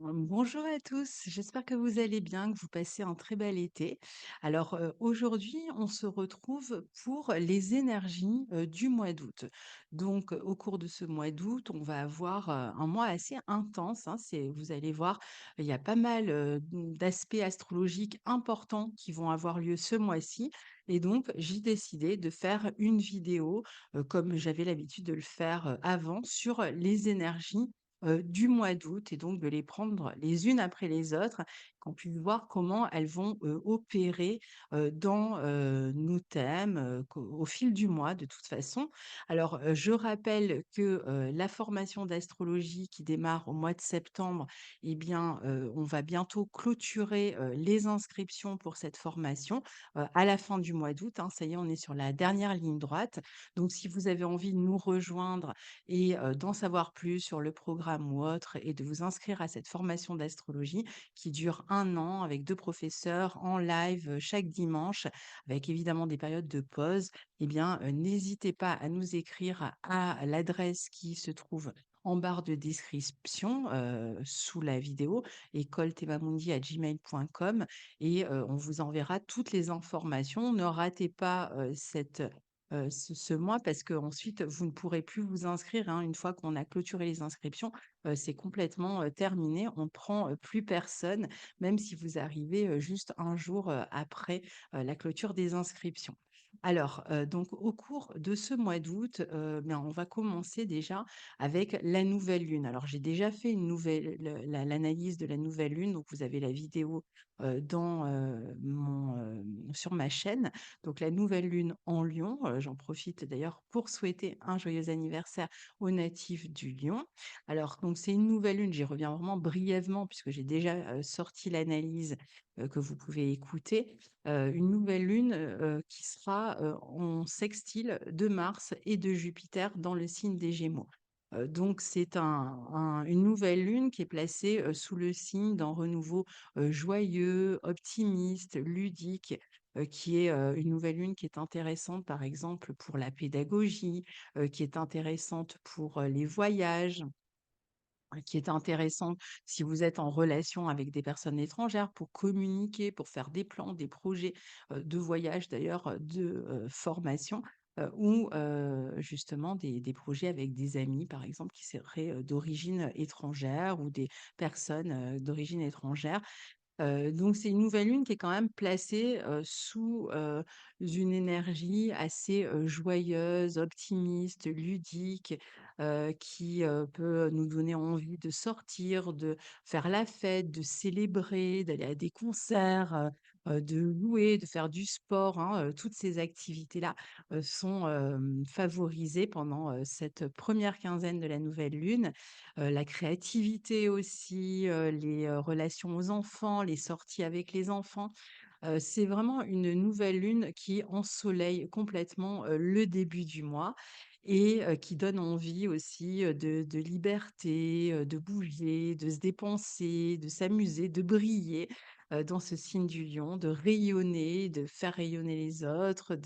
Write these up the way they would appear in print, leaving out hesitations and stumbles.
Bonjour à tous, j'espère que vous allez bien, que vous passez un très bel été. Alors aujourd'hui, on se retrouve pour les énergies du mois d'août. Donc au cours de ce mois d'août, on va avoir un mois assez intense, hein, vous allez voir, il y a pas mal d'aspects astrologiques importants qui vont avoir lieu ce mois-ci. Et donc, j'ai décidé de faire une vidéo, comme j'avais l'habitude de le faire avant, sur les énergies du mois d'août et donc de les prendre les unes après les autres, qu'on puisse voir comment elles vont, opérer, dans, nos thèmes, au fil du mois de toute façon. Alors, je rappelle que, la formation d'astrologie qui démarre au mois de septembre, eh bien, on va bientôt clôturer, les inscriptions pour cette formation, à la fin du mois d'août, hein. Ça y est, on est sur la dernière ligne droite. Donc si vous avez envie de nous rejoindre et d'en savoir plus sur le programme ou autre et de vous inscrire à cette formation d'astrologie qui dure 1 an avec 2 professeurs en live, chaque dimanche, avec évidemment des périodes de pause, eh bien, n'hésitez pas à nous écrire à l'adresse qui se trouve en barre de description, sous la vidéo, écoletemamundi@gmail.com et on vous enverra toutes les informations. Ne ratez pas, ce mois parce qu'ensuite vous ne pourrez plus vous inscrire, hein. Une fois qu'on a clôturé les inscriptions, c'est complètement, terminé. On ne prend, plus personne, même si vous arrivez, juste un jour, après, la clôture des inscriptions. Alors, donc au cours de ce mois d'août, bien, on va commencer déjà avec la nouvelle lune. Alors j'ai déjà fait une nouvelle le la l'analyse de la nouvelle lune, donc vous avez la vidéo, dans, sur ma chaîne. Donc la nouvelle lune en Lion, j'en profite d'ailleurs pour souhaiter un joyeux anniversaire aux natifs du Lion. Alors donc c'est une nouvelle lune, j'y reviens vraiment brièvement puisque j'ai déjà, sorti l'analyse, que vous pouvez écouter. Une nouvelle lune, qui sera, en sextile de Mars et de Jupiter dans le signe des Gémeaux. Donc c'est une nouvelle lune qui est placée, sous le signe d'un renouveau, joyeux, optimiste, ludique, qui est, une nouvelle lune qui est intéressante, par exemple, pour la pédagogie, qui est intéressante pour, les voyages, qui est intéressante si vous êtes en relation avec des personnes étrangères, pour communiquer, pour faire des plans, des projets, de voyage d'ailleurs, de, formation, ou, justement des projets avec des amis, par exemple, qui seraient, d'origine étrangère ou des personnes, d'origine étrangère. Donc c'est une nouvelle lune qui est quand même placée, sous, une énergie assez, joyeuse, optimiste, ludique, qui, peut nous donner envie de sortir, de faire la fête, de célébrer, d'aller à des concerts, de louer, de faire du sport, hein, toutes ces activités-là, sont, favorisées pendant, cette première quinzaine de la nouvelle lune. La créativité aussi, les, relations aux enfants, les sorties avec les enfants. C'est vraiment une nouvelle lune qui ensoleille complètement, le début du mois et qui donne envie aussi, de liberté, de bouger, de se dépenser, de s'amuser, de briller, dans ce signe du lion, de rayonner, de faire rayonner les autres,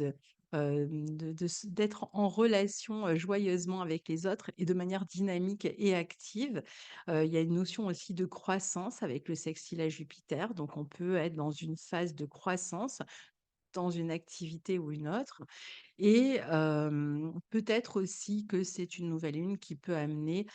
d'être en relation, joyeusement avec les autres et de manière dynamique et active. Il y a une notion aussi de croissance avec le sextile à Jupiter, donc on peut être dans une phase de croissance, dans une activité ou une autre et peut-être aussi que c'est une nouvelle lune qui peut amener,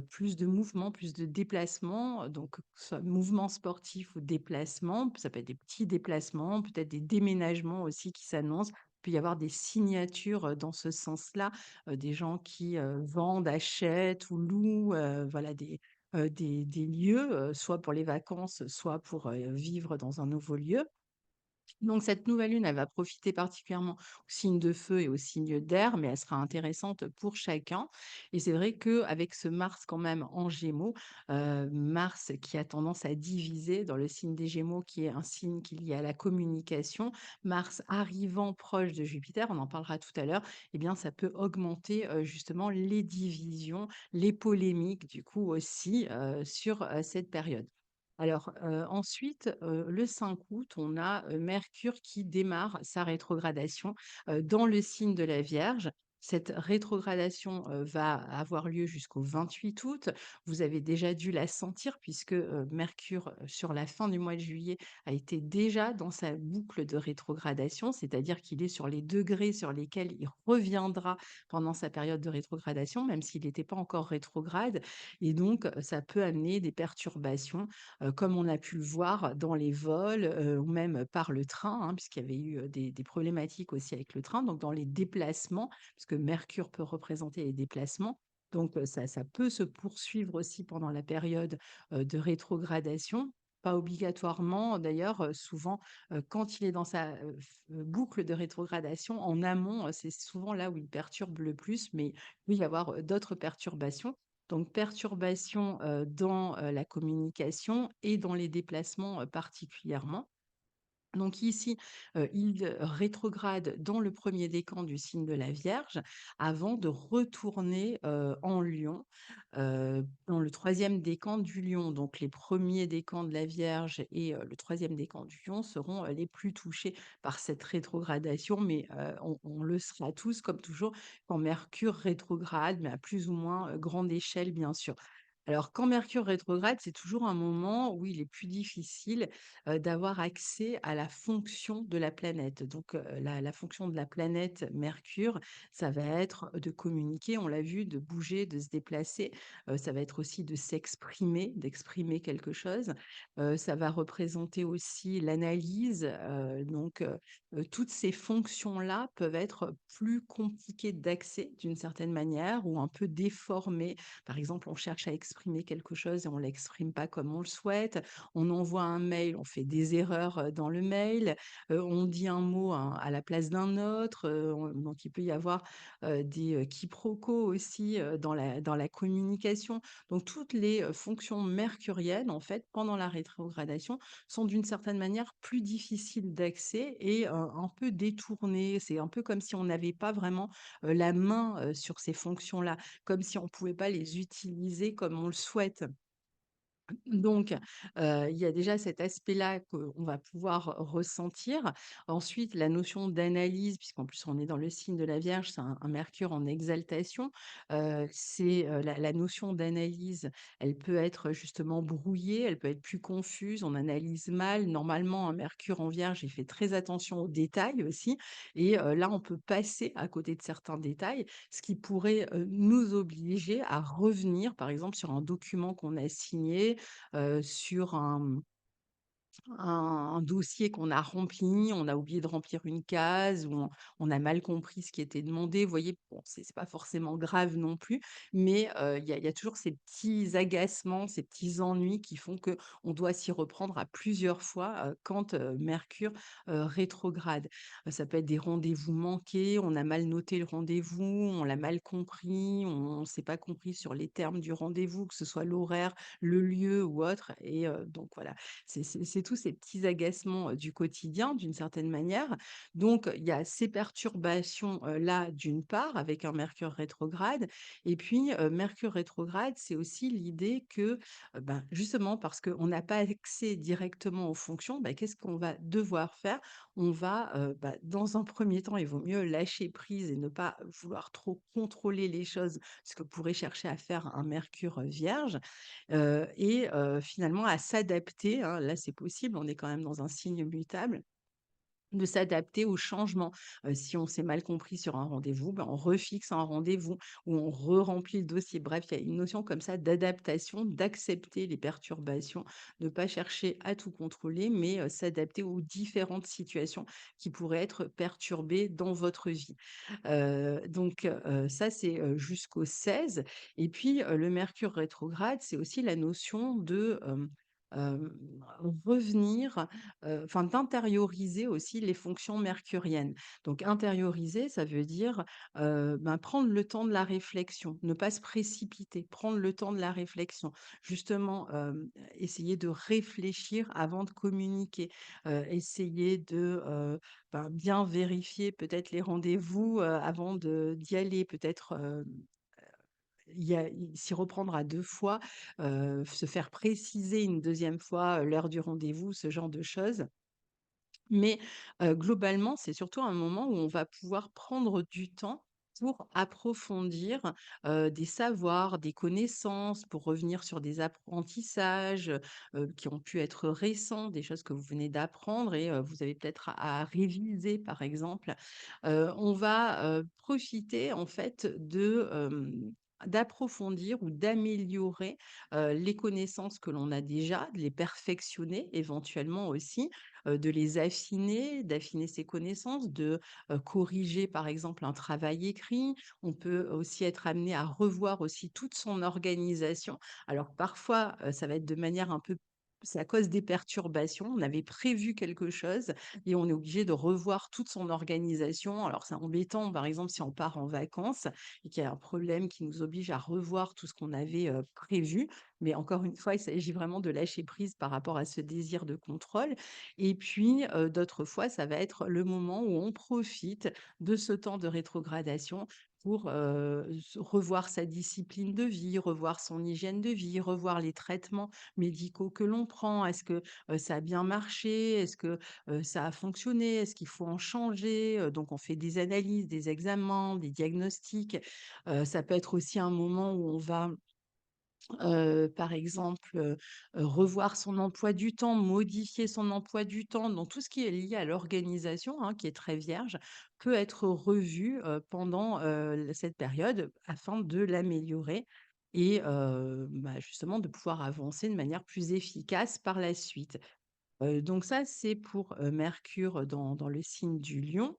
plus de mouvement, plus de déplacements, donc que ce soit mouvement sportif ou déplacement. Ça peut être des petits déplacements, peut-être des déménagements aussi qui s'annoncent. Il peut y avoir des signatures, dans ce sens-là, des gens qui, vendent, achètent ou louent, voilà des lieux, soit pour les vacances, soit pour, vivre dans un nouveau lieu. Donc cette nouvelle lune, elle va profiter particulièrement aux signes de feu et aux signes d'air, mais elle sera intéressante pour chacun. Et c'est vrai qu'avec ce Mars quand même en Gémeaux, Mars qui a tendance à diviser dans le signe des Gémeaux, qui est un signe qui est lié à la communication, Mars arrivant proche de Jupiter, on en parlera tout à l'heure, eh bien ça peut augmenter justement les divisions, les polémiques du coup aussi sur cette période. Alors, ensuite, le 5 août, on a, Mercure qui démarre sa rétrogradation, dans le signe de la Vierge Cette rétrogradation, va avoir lieu jusqu'au 28 août. Vous avez déjà dû la sentir puisque, Mercure, sur la fin du mois de juillet, a été déjà dans sa boucle de rétrogradation, c'est-à-dire qu'il est sur les degrés sur lesquels il reviendra pendant sa période de rétrogradation, même s'il n'était pas encore rétrograde et donc ça peut amener des perturbations, comme on a pu le voir dans les vols, ou même par le train, hein, puisqu'il y avait eu, des problématiques aussi avec le train, donc dans les déplacements, parce que Mercure peut représenter les déplacements. Donc, ça peut se poursuivre aussi pendant la période, de rétrogradation. Pas obligatoirement d'ailleurs, souvent, quand il est dans sa, boucle de rétrogradation, en amont, c'est souvent là où il perturbe le plus, mais il peut y avoir, d'autres perturbations. Donc perturbations, dans, la communication et dans les déplacements, particulièrement. Donc ici, il rétrograde dans le premier décan du signe de la Vierge avant de retourner, en Lion, dans le troisième décan du Lion. Donc les premiers décans de la Vierge et le troisième décan du Lion seront, les plus touchés par cette rétrogradation, mais on le sera tous comme toujours quand Mercure rétrograde, mais à plus ou moins, grande échelle bien sûr. Alors quand Mercure rétrograde, c'est toujours un moment où il est plus difficile d'avoir accès à la fonction de la planète. Donc, la fonction de la planète Mercure, ça va être de communiquer, on l'a vu, de bouger, de se déplacer. Ça va être aussi de s'exprimer, d'exprimer quelque chose. Ça va représenter aussi l'analyse, toutes ces fonctions-là peuvent être plus compliquées d'accès d'une certaine manière ou un peu déformées. Par exemple, on cherche à exprimer quelque chose et on l'exprime pas comme on le souhaite. On envoie un mail, on fait des erreurs, dans le mail, on dit un mot à la place d'un autre, donc il peut y avoir, des, quiproquos aussi, dans la communication. Donc toutes les, fonctions mercurielles, en fait, pendant la rétrogradation, sont d'une certaine manière plus difficiles d'accès et un peu détournées. C'est un peu comme si on n'avait pas vraiment, la main, sur ces fonctions-là, comme si on ne pouvait pas les utiliser comme on le souhaite. Donc, il y a déjà cet aspect-là qu'on va pouvoir ressentir. Ensuite, la notion d'analyse, puisqu'en plus on est dans le signe de la Vierge, c'est un Mercure en exaltation. C'est, la notion d'analyse, elle peut être justement brouillée, elle peut être plus confuse, on analyse mal. Normalement, un Mercure en Vierge, il fait très attention aux détails aussi et là, on peut passer à côté de certains détails, ce qui pourrait, nous obliger à revenir, par exemple, sur un document qu'on a signé, sur un dossier qu'on a rempli, on a oublié de remplir une case ou on a mal compris ce qui était demandé. Vous voyez? Bon, c'est pas forcément grave non plus, mais il y a toujours ces petits agacements, ces petits ennuis qui font que on doit s'y reprendre à plusieurs fois, quand, Mercure, rétrograde. Ça peut être des rendez-vous manqués, on a mal noté le rendez-vous, on l'a mal compris, on ne s'est pas compris sur les termes du rendez-vous, que ce soit l'horaire, le lieu ou autre et donc voilà. C'est tous ces petits agacements, du quotidien d'une certaine manière. Donc il y a ces perturbations, là d'une part avec un Mercure rétrograde et puis, Mercure rétrograde, c'est aussi l'idée que, ben, justement parce qu'on n'a pas accès directement aux fonctions, bah, qu'est-ce qu'on va devoir faire? On va, dans un premier temps, il vaut mieux lâcher prise et ne pas vouloir trop contrôler les choses, ce que pourrait chercher à faire un Mercure, vierge. Et finalement à s'adapter, hein, là c'est possible, on est quand même dans un signe mutable, de s'adapter aux changements. Si on s'est mal compris sur un rendez-vous, ben, on refixe un rendez-vous ou on re-remplit le dossier. Bref, il y a une notion comme ça d'adaptation, d'accepter les perturbations, ne pas chercher à tout contrôler, mais s'adapter aux différentes situations qui pourraient être perturbées dans votre vie. Ça, c'est, jusqu'au 16 et puis, le Mercure rétrograde, c'est aussi la notion de, hem, revenir, enfin d'intérioriser aussi les fonctions mercuriennes. Donc intérioriser, ça veut dire, prendre le temps de la réflexion, ne pas se précipiter, prendre le temps de la réflexion. Justement, essayer de réfléchir avant de communiquer, essayer de, bien vérifier peut-être les rendez-vous, avant de d'y aller. Peut-être, s'y reprendre à 2 fois, se faire préciser une deuxième fois, l'heure du rendez-vous, ce genre de choses. Mais, globalement, c'est surtout un moment où on va pouvoir prendre du temps pour approfondir, des savoirs, des connaissances, pour revenir sur des apprentissages, qui ont pu être récents, des choses que vous venez d'apprendre et vous avez peut-être à réviser, par exemple. On va, profiter en fait d'approfondir ou d'améliorer, les connaissances que l'on a déjà, de les perfectionner éventuellement aussi, de les affiner, d'affiner ses connaissances, de corriger par exemple un travail écrit. On peut aussi être amené à revoir aussi toute son organisation. Alors parfois, ça va être de manière un peu c'est à cause des perturbations. On avait prévu quelque chose et on est obligé de revoir toute son organisation. Alors c'est embêtant, par exemple, si on part en vacances et qu'il y a un problème qui nous oblige à revoir tout ce qu'on avait, prévu. Mais encore une fois, il s'agit vraiment de lâcher prise par rapport à ce désir de contrôle et puis, d'autres fois, ça va être le moment où on profite de ce temps de rétrogradation pour, revoir sa discipline de vie, revoir son hygiène de vie, revoir les traitements médicaux que l'on prend. Est-ce que, ça a bien marché? Est-ce que, ça a fonctionné? Est-ce qu'il faut en changer? Donc on fait des analyses, des examens, des diagnostics. Ça peut être aussi un moment où on va par exemple, revoir son emploi du temps, modifier son emploi du temps, donc tout ce qui est lié à l'organisation, hein, qui est très vierge, peut être revu, pendant, cette période afin de l'améliorer et bah, justement de pouvoir avancer de manière plus efficace par la suite. Donc ça, c'est pour, Mercure dans le signe du Lion.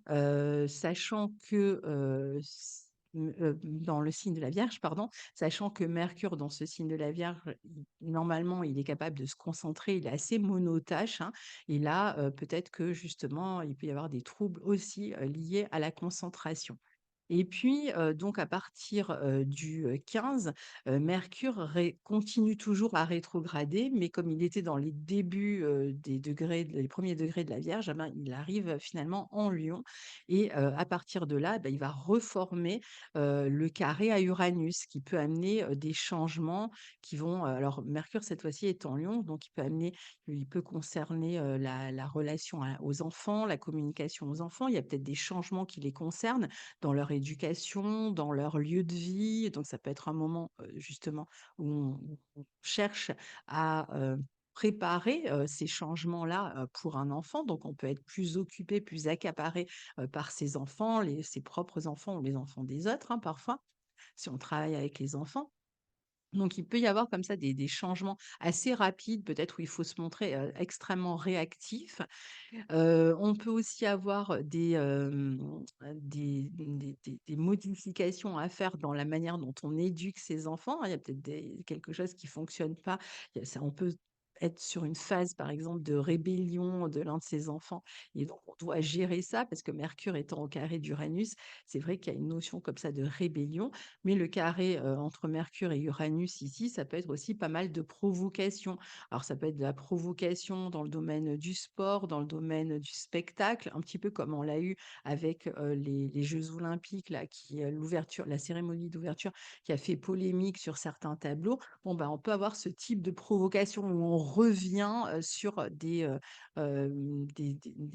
Sachant que, dans le signe de la Vierge, pardon, sachant que Mercure dans ce signe de la Vierge, normalement, il est capable de se concentrer, il est assez monotache, hein. Et là, peut-être que justement, il peut y avoir des troubles aussi, liés à la concentration. Et puis, donc à partir, du, 15, Mercure continue toujours à rétrograder, mais comme il était dans les débuts, des degrés les premiers degrés de la Vierge, eh ben, il arrive, finalement en Lion et à partir de là, bah, il va reformer, le carré à Uranus qui peut amener, des changements qui vont, alors Mercure cette fois-ci est en Lion, donc il peut concerner, la relation aux enfants, la communication aux enfants. Il y a peut-être des changements qui les concernent dans leur éducation, dans leur lieu de vie. Donc ça peut être un moment, justement où on cherche à, préparer, ces changements-là, pour un enfant. Donc on peut être plus occupé, plus accaparé, par ses enfants, ses propres enfants ou les enfants des autres, hein, parfois, si on travaille avec les enfants. Donc il peut y avoir comme ça des changements assez rapides, peut-être où il faut se montrer, extrêmement réactif. On peut aussi avoir des modifications à faire dans la manière dont on éduque ses enfants, hein. Il y a peut-être quelque chose qui fonctionne pas. On peut être sur une phase, par exemple, de rébellion de l'un de ses enfants et donc on doit gérer ça parce que Mercure étant au carré d'Uranus, c'est vrai qu'il y a une notion comme ça de rébellion, mais le carré, entre Mercure et Uranus ici, ça peut être aussi pas mal de provocation. Alors ça peut être de la provocation dans le domaine du sport, dans le domaine du spectacle, un petit peu comme on l'a eu avec, les jeux olympiques là la cérémonie d'ouverture qui a fait polémique sur certains tableaux. Bon, bah, on peut avoir ce type de provocation où on revient, sur des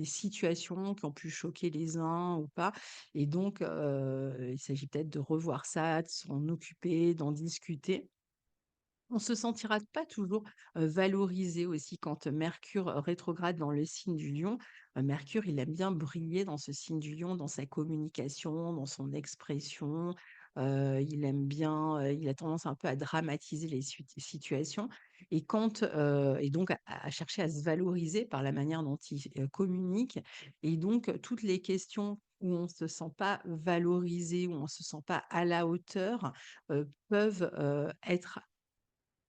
situations qui ont pu choquer les uns ou pas et donc il s'agit peut-être de revoir ça, de s'en occuper, d'en discuter. On se sentira pas toujours, valorisé aussi quand Mercure rétrograde dans le signe du Lion. Mercure, il aime bien briller dans ce signe du Lion, dans sa communication, dans son expression. Il aime bien, il a tendance un peu à dramatiser les situations et et donc à chercher à se valoriser par la manière dont il, communique et donc toutes les questions où on se sent pas valorisé, où on se sent pas à la hauteur, peuvent, être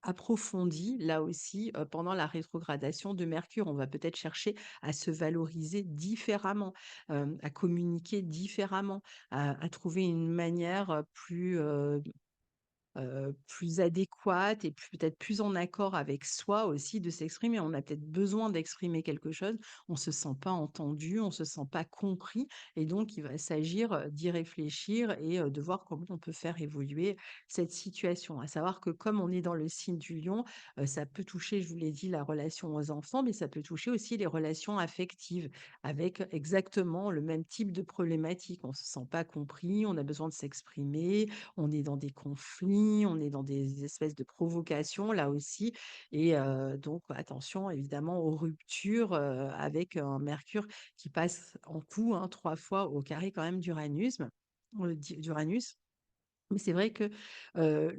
approfondie, là aussi, pendant la rétrogradation de Mercure. On va peut-être chercher à se valoriser différemment, à communiquer différemment, à trouver une manière, plus, plus adéquate et peut-être plus en accord avec soi aussi de s'exprimer. On a peut-être besoin d'exprimer quelque chose, on se sent pas entendu, on se sent pas compris et donc il va s'agir, d'y réfléchir et de voir comment on peut faire évoluer cette situation. À savoir que comme on est dans le signe du lion, ça peut toucher, je vous l'ai dit, la relation aux enfants, mais ça peut toucher aussi les relations affectives avec exactement le même type de problématique. On se sent pas compris, on a besoin de s'exprimer, on est dans des conflits, on est dans des espèces de provocations là aussi et donc attention évidemment aux ruptures, avec un Mercure qui passe en tout, hein, 3 fois au carré quand même d'Uranus. Mais c'est vrai que,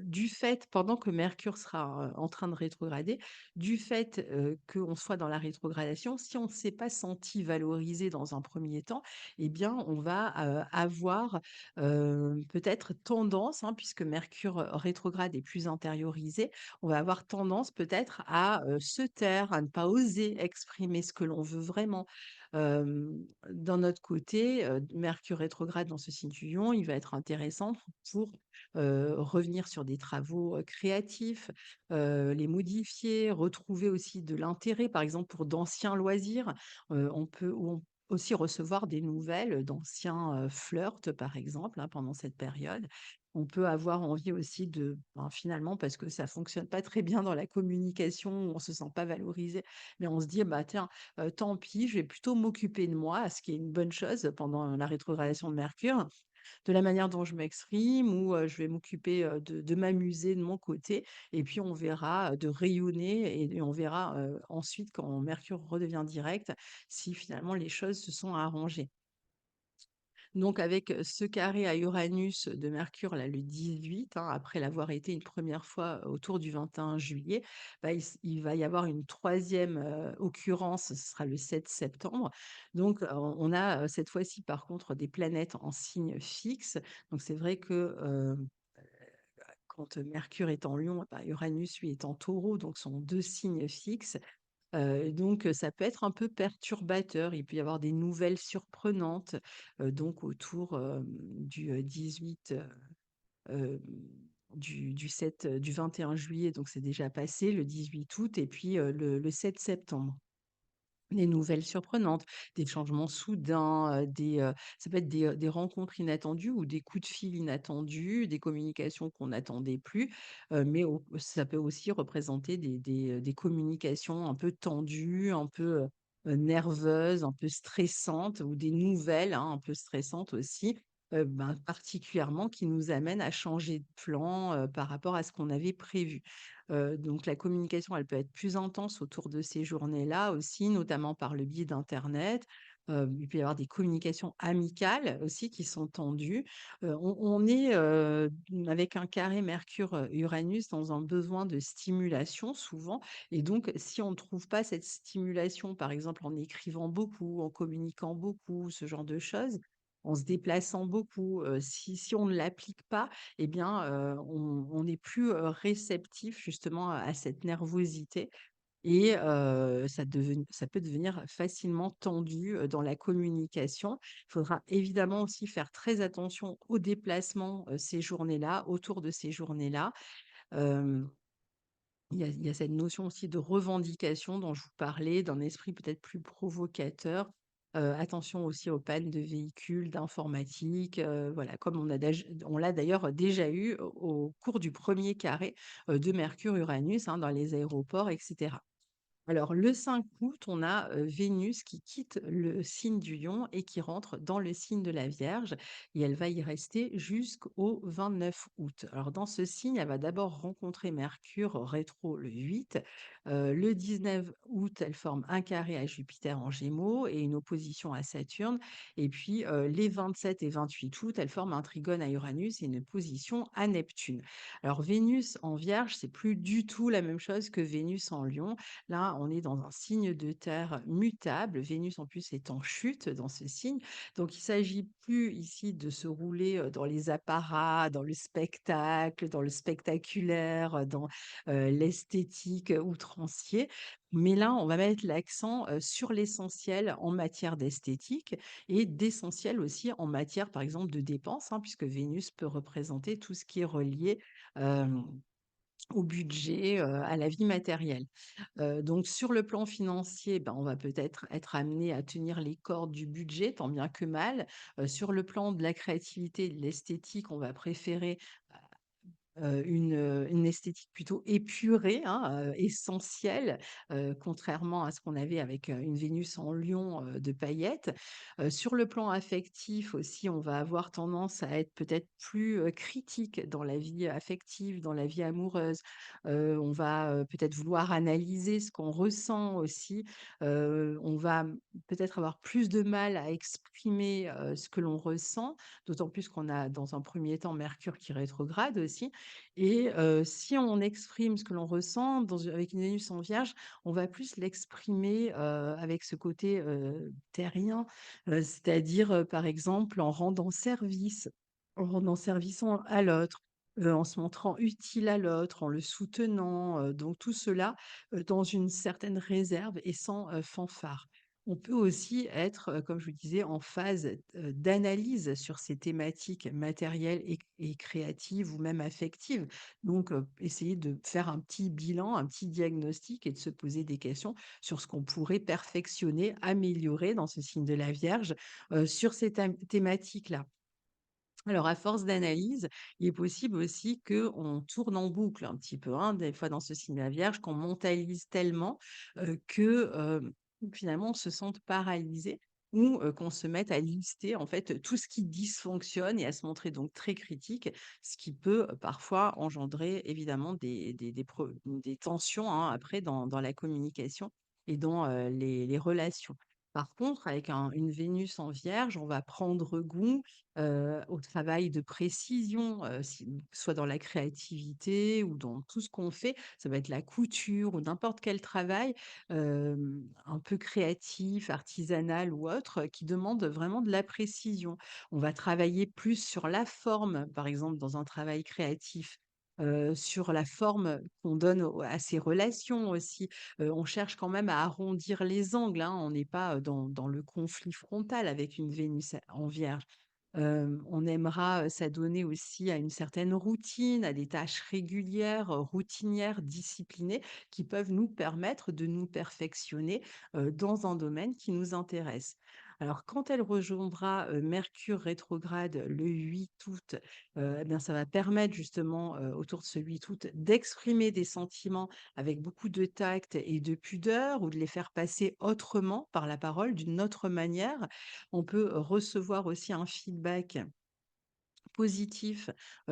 du fait pendant que Mercure sera, en train de rétrograder, du fait, qu'on soit dans la rétrogradation, si on ne s'est pas senti valorisé dans un premier temps, eh bien, on va, avoir, peut-être tendance, hein, puisque Mercure, rétrograde est plus intériorisé, on va avoir tendance peut-être à, se taire, à ne pas oser exprimer ce que l'on veut vraiment. D'un autre côté, Mercure rétrograde dans ce signe du Lion, il va être intéressant pour revenir sur des travaux, créatifs, les modifier, retrouver aussi de l'intérêt, par exemple pour d'anciens loisirs, on peut aussi recevoir des nouvelles d'anciens, flirts, par exemple, hein, pendant cette période. On peut avoir envie aussi finalement parce que ça fonctionne pas très bien dans la communication, on se sent pas valorisé, mais on se dit: «Bah, tiens, tant pis, je vais plutôt m'occuper de moi», ce qui est une bonne chose pendant la rétrogradation de Mercure de la manière dont je m'exprime ou je vais m'occuper, de m'amuser de mon côté et puis on verra, de rayonner et on verra, ensuite quand Mercure redevient direct, si finalement les choses se sont arrangées. Donc avec, ce carré à Uranus de Mercure là, le 18, hein, après l'avoir été une première fois autour du 21 juillet, bah, il va y avoir une troisième occurrence, ce sera le 7 septembre. Donc on a, cette fois-ci par contre des planètes en signe fixe. Donc c'est vrai que, quand Mercure est en Lion, bah, Uranus lui est en Taureau, donc sont 2 signes fixes. Donc ça peut être un peu perturbateur. Il peut y avoir des nouvelles surprenantes, donc autour, du, 18, du 7, du 21 juillet, donc c'est déjà passé, le 18 août et puis, le 7 septembre. Des nouvelles surprenantes, des changements soudains, ça peut être des rencontres inattendues ou des coups de fil inattendus, des communications qu'on n'attendait plus, mais ça peut aussi représenter des communications un peu tendues, un peu, nerveuses, un peu stressantes ou des nouvelles, hein, un peu stressantes aussi, particulièrement qui nous amènent à changer de plan, par rapport à ce qu'on avait prévu. Donc la communication, elle peut être plus intense autour de ces journées-là aussi, notamment par le biais d'internet. Il peut y avoir des communications amicales aussi qui sont tendues. On est, avec un carré Mercure, Uranus dans un besoin de stimulation souvent et donc si on ne trouve pas cette stimulation, par exemple en écrivant beaucoup, en communiquant beaucoup, ce genre de choses, en se déplaçant beaucoup, si on ne l'applique pas, eh bien, on n'est plus, réceptif justement à cette nervosité et ça peut devenir facilement tendu, dans la communication. Il faudra évidemment aussi faire très attention aux déplacements, ces journées-là, autour de ces journées-là. Hem il y a cette notion aussi de revendication dont je vous parlais, d'un esprit peut-être plus provocateur. Attention aussi aux pannes de véhicules, d'informatique, voilà, comme on l'a d'ailleurs déjà eu au cours du premier carré, de Mercure-Uranus, hein, dans les aéroports et cetera. Alors, le 5 août, on a Vénus qui quitte le signe du Lion et qui rentre dans le signe de la Vierge et elle va y rester jusqu'au 29 août. Alors, dans ce signe, elle va d'abord rencontrer Mercure rétro le 8. Le 19 août, elle forme un carré à Jupiter en Gémeaux et une opposition à Saturne. Et puis, les 27 et 28 août, elle forme un trigone à Uranus et une position à Neptune. Alors, Vénus en Vierge, c'est plus du tout la même chose que Vénus en Lion. Là, on est dans un signe de terre mutable. Vénus, en plus, est en chute dans ce signe. Donc, il s'agit plus ici de se rouler dans les apparats, dans le spectacle, dans le spectaculaire, dans l'esthétique outrancier. Mais là, on va mettre l'accent sur l'essentiel en matière d'esthétique et d'essentiel aussi en matière, par exemple, de dépenses, hein, puisque Vénus peut représenter tout ce qui est relié hem, au budget, à la vie matérielle. Donc sur le plan financier, ben, on va peut-être être amené à tenir les cordes du budget, tant bien que mal. Sur le plan de la créativité, de l'esthétique, on va préférer une esthétique plutôt épurée, hein, essentielle, contrairement à ce qu'on avait avec, une Vénus en lion, de paillettes. Sur le plan affectif aussi, on va avoir tendance à être peut-être plus, critique dans la vie affective, dans la vie amoureuse. On va, peut-être vouloir analyser ce qu'on ressent aussi. On va, peut-être avoir plus de mal à exprimer, ce que l'on ressent, d'autant plus qu'on a dans un premier temps Mercure qui rétrograde aussi. Et si on exprime ce que l'on ressent avec une Vénus en Vierge, on va plus l'exprimer, avec ce côté, terrien, c'est-à-dire, par exemple, en rendant service à l'autre, en se montrant utile à l'autre, en le soutenant, donc tout cela, dans une certaine réserve et sans, fanfare. On peut aussi être, comme je vous disais, en phase, d'analyse sur ces thématiques matérielles et créatives ou même affectives. Donc, essayer de faire un petit bilan, un petit diagnostic et de se poser des questions sur ce qu'on pourrait perfectionner, améliorer dans ce signe de la Vierge, sur ces thématiques-là. Alors, à force d'analyse, il est possible aussi qu'on tourne en boucle un petit peu, hein, des fois dans ce signe de la Vierge, qu'on mentalise tellement que finalement on se sente paralysé ou qu'on se mette à lister en fait tout ce qui dysfonctionne et à se montrer donc très critique, ce qui peut parfois engendrer évidemment des tensions, hein, après dans la communication et dans les relations. Par contre, avec une Vénus en Vierge, on va prendre goût au travail de précision, soit dans la créativité ou dans tout ce qu'on fait. Ça va être la couture ou n'importe quel travail, un peu créatif, artisanal ou autre, qui demande vraiment de la précision. On va travailler plus sur la forme, par exemple, dans un travail créatif, sur la forme qu'on donne à ses relations aussi. On cherche quand même à arrondir les angles, hein. On n'est pas, dans le conflit frontal avec une Vénus en Vierge. On aimera, s'adonner aussi à une certaine routine, à des tâches régulières, routinières, disciplinées, qui peuvent nous permettre de nous perfectionner, dans un domaine qui nous intéresse. Alors quand elle rejoindra, Mercure rétrograde le 8 août, eh bien ça va permettre justement, autour de ce 8 août, d'exprimer des sentiments avec beaucoup de tact et de pudeur ou de les faire passer autrement par la parole, d'une autre manière. On peut recevoir aussi un feedback positif,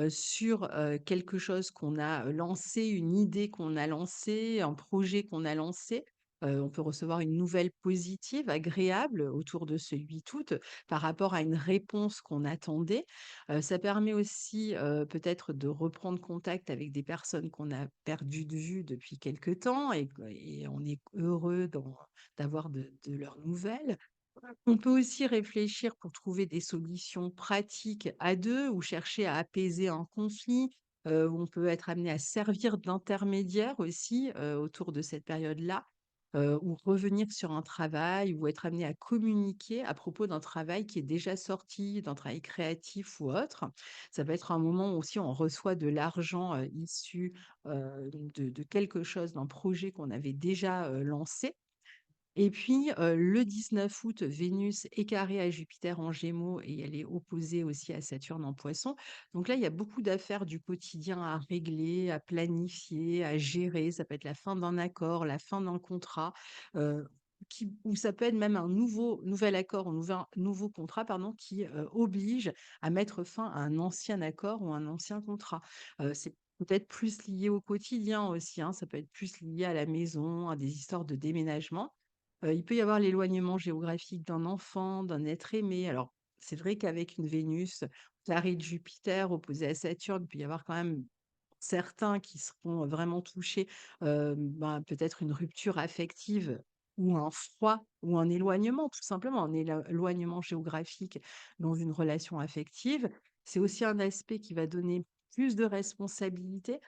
sur, quelque chose qu'on a, lancé, une idée qu'on a lancée, un projet qu'on a lancé. On peut recevoir une nouvelle positive, agréable, autour de ce 8 août, par rapport à une réponse qu'on attendait. Ça permet aussi, peut-être de reprendre contact avec des personnes qu'on a perdues de vue depuis quelque temps et on est heureux d'avoir de leurs nouvelles. On peut aussi réfléchir pour trouver des solutions pratiques à 2 ou chercher à apaiser un conflit. On peut être amené à servir d'intermédiaire aussi, autour de cette période-là, ou revenir sur un travail ou être amené à communiquer à propos d'un travail qui est déjà sorti, d'un travail créatif ou autre. Ça peut être un moment où aussi on reçoit de l'argent, issu, de quelque chose, d'un projet qu'on avait déjà, lancé. Et puis, le 19 août, Vénus est carrée à Jupiter en Gémeaux et elle est opposée aussi à Saturne en Poisson. Donc là, il y a beaucoup d'affaires du quotidien à régler, à planifier, à gérer. Ça peut être la fin d'un accord, la fin d'un contrat, heu, ou ça peut être même un nouvel accord, un nouveau contrat, pardon, qui, oblige à mettre fin à un ancien accord ou un ancien contrat. C'est peut-être plus lié au quotidien aussi, hein. Ça peut être plus lié à la maison, à des histoires de déménagement. Il peut y avoir l'éloignement géographique d'un enfant, d'un être aimé. Alors, c'est vrai qu'avec une Vénus carrée de Jupiter opposée à Saturne, il peut y avoir quand même certains qui seront vraiment touchés, ben, peut-être une rupture affective ou un froid ou un éloignement, tout simplement, un éloignement géographique dans une relation affective. C'est aussi un aspect qui va donner plus de responsabilités,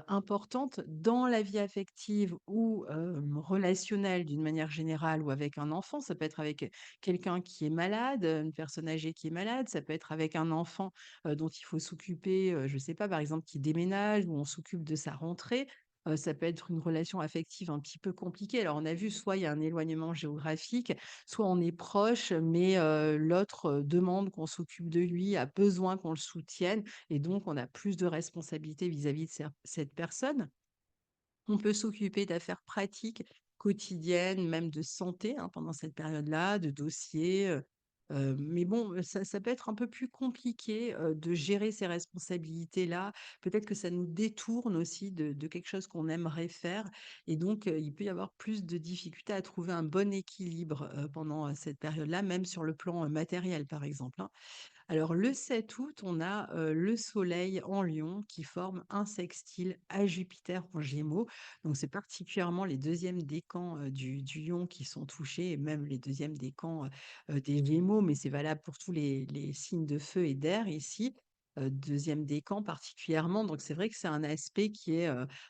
importantes dans la vie affective ou, relationnelle d'une manière générale ou avec un enfant. Ça peut être avec quelqu'un qui est malade, une personne âgée qui est malade, ça peut être avec un enfant, dont il faut s'occuper, je sais pas, par exemple, qui déménage ou on s'occupe de sa rentrée. Ça peut être une relation affective un petit peu compliquée. Alors on a vu, soit il y a un éloignement géographique, soit on est proche, mais l'autre, demande qu'on s'occupe de lui, a besoin qu'on le soutienne et donc on a plus de responsabilités vis-à-vis de cette personne. On peut s'occuper d'affaires pratiques, quotidiennes, même de santé, hein, pendant cette période-là, de dossiers, mais bon, ça peut être un peu plus compliqué, de gérer ces responsabilités-là. Peut-être que ça nous détourne aussi de quelque chose qu'on aimerait faire et donc il peut y avoir plus de difficultés à trouver un bon équilibre, pendant, cette période-là, même sur le plan, matériel, par exemple, hein. Alors le 7 août, on a, le soleil en Lion qui forme un sextile à Jupiter en Gémeaux. Donc c'est particulièrement les 2e décans, du Lion qui sont touchés et même les 2e décans, des Gémeaux, mais c'est valable pour tous les signes de feu et d'air ici. 2e décan particulièrement, donc c'est vrai que c'est un aspect qui est,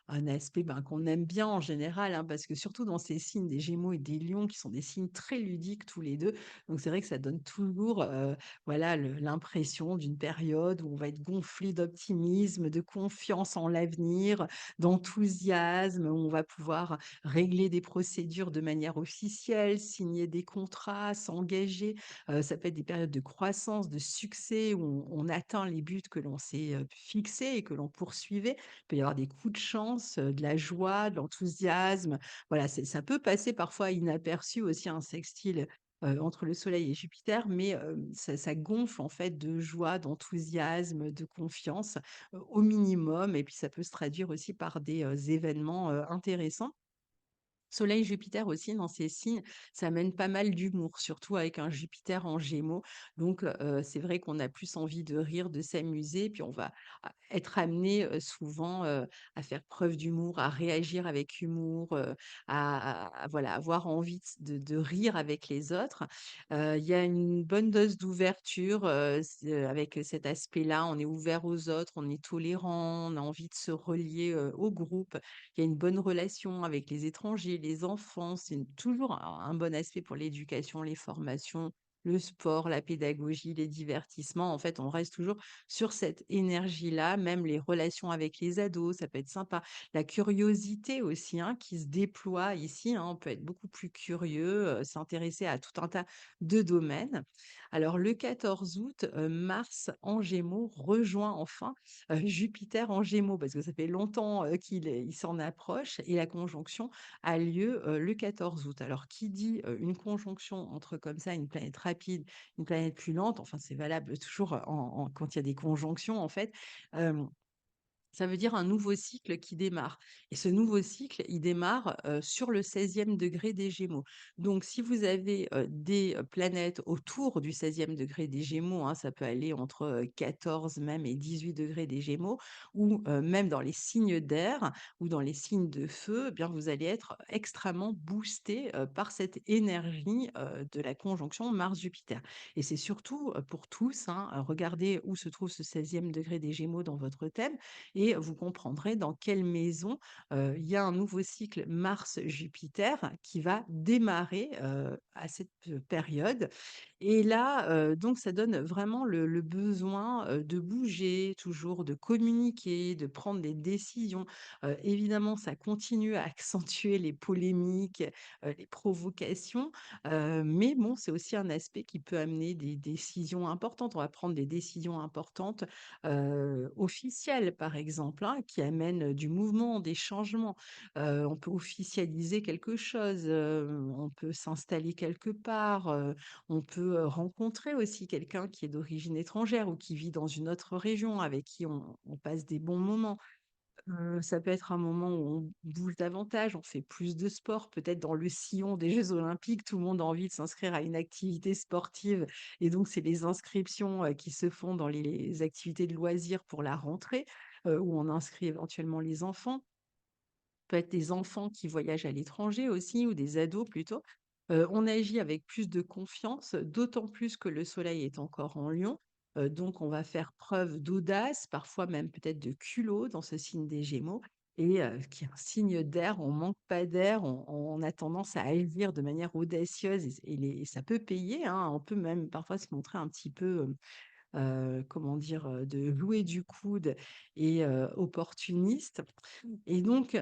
un aspect, ben, qu'on aime bien en général, hein, parce que surtout dans ces signes des Gémeaux et des Lions qui sont des signes très ludiques tous les 2. Donc c'est vrai que ça donne toujours, voilà, l'impression d'une période où on va être gonflé d'optimisme, de confiance en l'avenir, d'enthousiasme, où on va pouvoir régler des procédures de manière officielle, signer des contrats, s'engager. Ça peut être des périodes de croissance, de succès, où on atteint les buts que l'on s'est fixés et que l'on poursuivait. Il peut y avoir des coups de chance, de la joie, de l'enthousiasme. Voilà, ça peut passer parfois inaperçu aussi un sextile entre le Soleil et Jupiter, mais ça gonfle en fait de joie, d'enthousiasme, de confiance, au minimum et puis ça peut se traduire aussi par des, événements, intéressants. Soleil, Jupiter aussi dans ces signes, ça amène pas mal d'humour, surtout avec un Jupiter en Gémeaux. Donc, c'est vrai qu'on a plus envie de rire, de s'amuser, puis on va être amené souvent à faire preuve d'humour, à réagir avec humour, voilà, avoir envie de rire avec les autres. Il y a une bonne dose d'ouverture avec cet aspect-là. On est ouvert aux autres, on est tolérant, on a envie de se relier au groupe. Il y a une bonne relation avec les étrangers, les enfants, c'est toujours un bon aspect pour l'éducation, les formations, le sport, la pédagogie, les divertissements. En fait, on reste toujours sur cette énergie-là, même les relations avec les ados, ça peut être sympa. La curiosité aussi, hein, qui se déploie ici, hein, on peut être beaucoup plus curieux, s'intéresser à tout un tas de domaines. Alors le 14 août, Mars en Gémeaux rejoint enfin Jupiter en Gémeaux, parce que ça fait longtemps, il s'en approche et la conjonction a lieu, le 14 août. Alors qui dit, une conjonction entre comme ça une planète rapide, une planète plus lente, enfin c'est valable toujours en quand il y a des conjonctions en fait, hem ça veut dire un nouveau cycle qui démarre et ce nouveau cycle, il démarre, sur le 16e degré des Gémeaux. Donc si vous avez, des, planètes autour du 16e degré des Gémeaux, hein, ça peut aller entre, 14 même et 18 degrés des Gémeaux ou, même dans les signes d'air ou dans les signes de feu, eh bien vous allez être extrêmement boosté, par cette énergie, de la conjonction Mars-Jupiter et c'est surtout, pour tous, hein, regardez où se trouve ce 16e degré des Gémeaux dans votre thème et vous comprendrez dans quelle maison, il y a un nouveau cycle Mars-Jupiter qui va démarrer, à cette, période et là, donc ça donne vraiment le besoin, de bouger, toujours de communiquer, de prendre des décisions. Évidemment, ça continue à accentuer les polémiques, les provocations, mais bon, c'est aussi un aspect qui peut amener des décisions importantes. On va prendre des décisions importantes officielles, par exemple, hein, qui amènent du mouvement, des changements. On peut officialiser quelque chose, on peut s'installer quelque part, on peut, rencontrer aussi quelqu'un qui est d'origine étrangère ou qui vit dans une autre région, avec qui on passe des bons moments. Ça peut être un moment où on bouge davantage, on fait plus de sport, peut-être dans le sillon des Jeux olympiques, tout le monde a envie de s'inscrire à une activité sportive et donc c'est les inscriptions, qui se font dans les activités de loisirs pour la rentrée, où on inscrit éventuellement les enfants. Peut être des enfants qui voyagent à l'étranger aussi ou des ados plutôt. On agit avec plus de confiance, d'autant plus que le soleil est encore en Lion. donc on va faire preuve d'audace, parfois même peut-être de culot dans ce signe des Gémeaux et qui est un signe d'air. On manque pas d'air, on a tendance à agir de manière audacieuse et ça peut payer, hein. On peut même parfois se montrer un petit peu, comment dire? De jouer du coude et opportuniste. Et donc,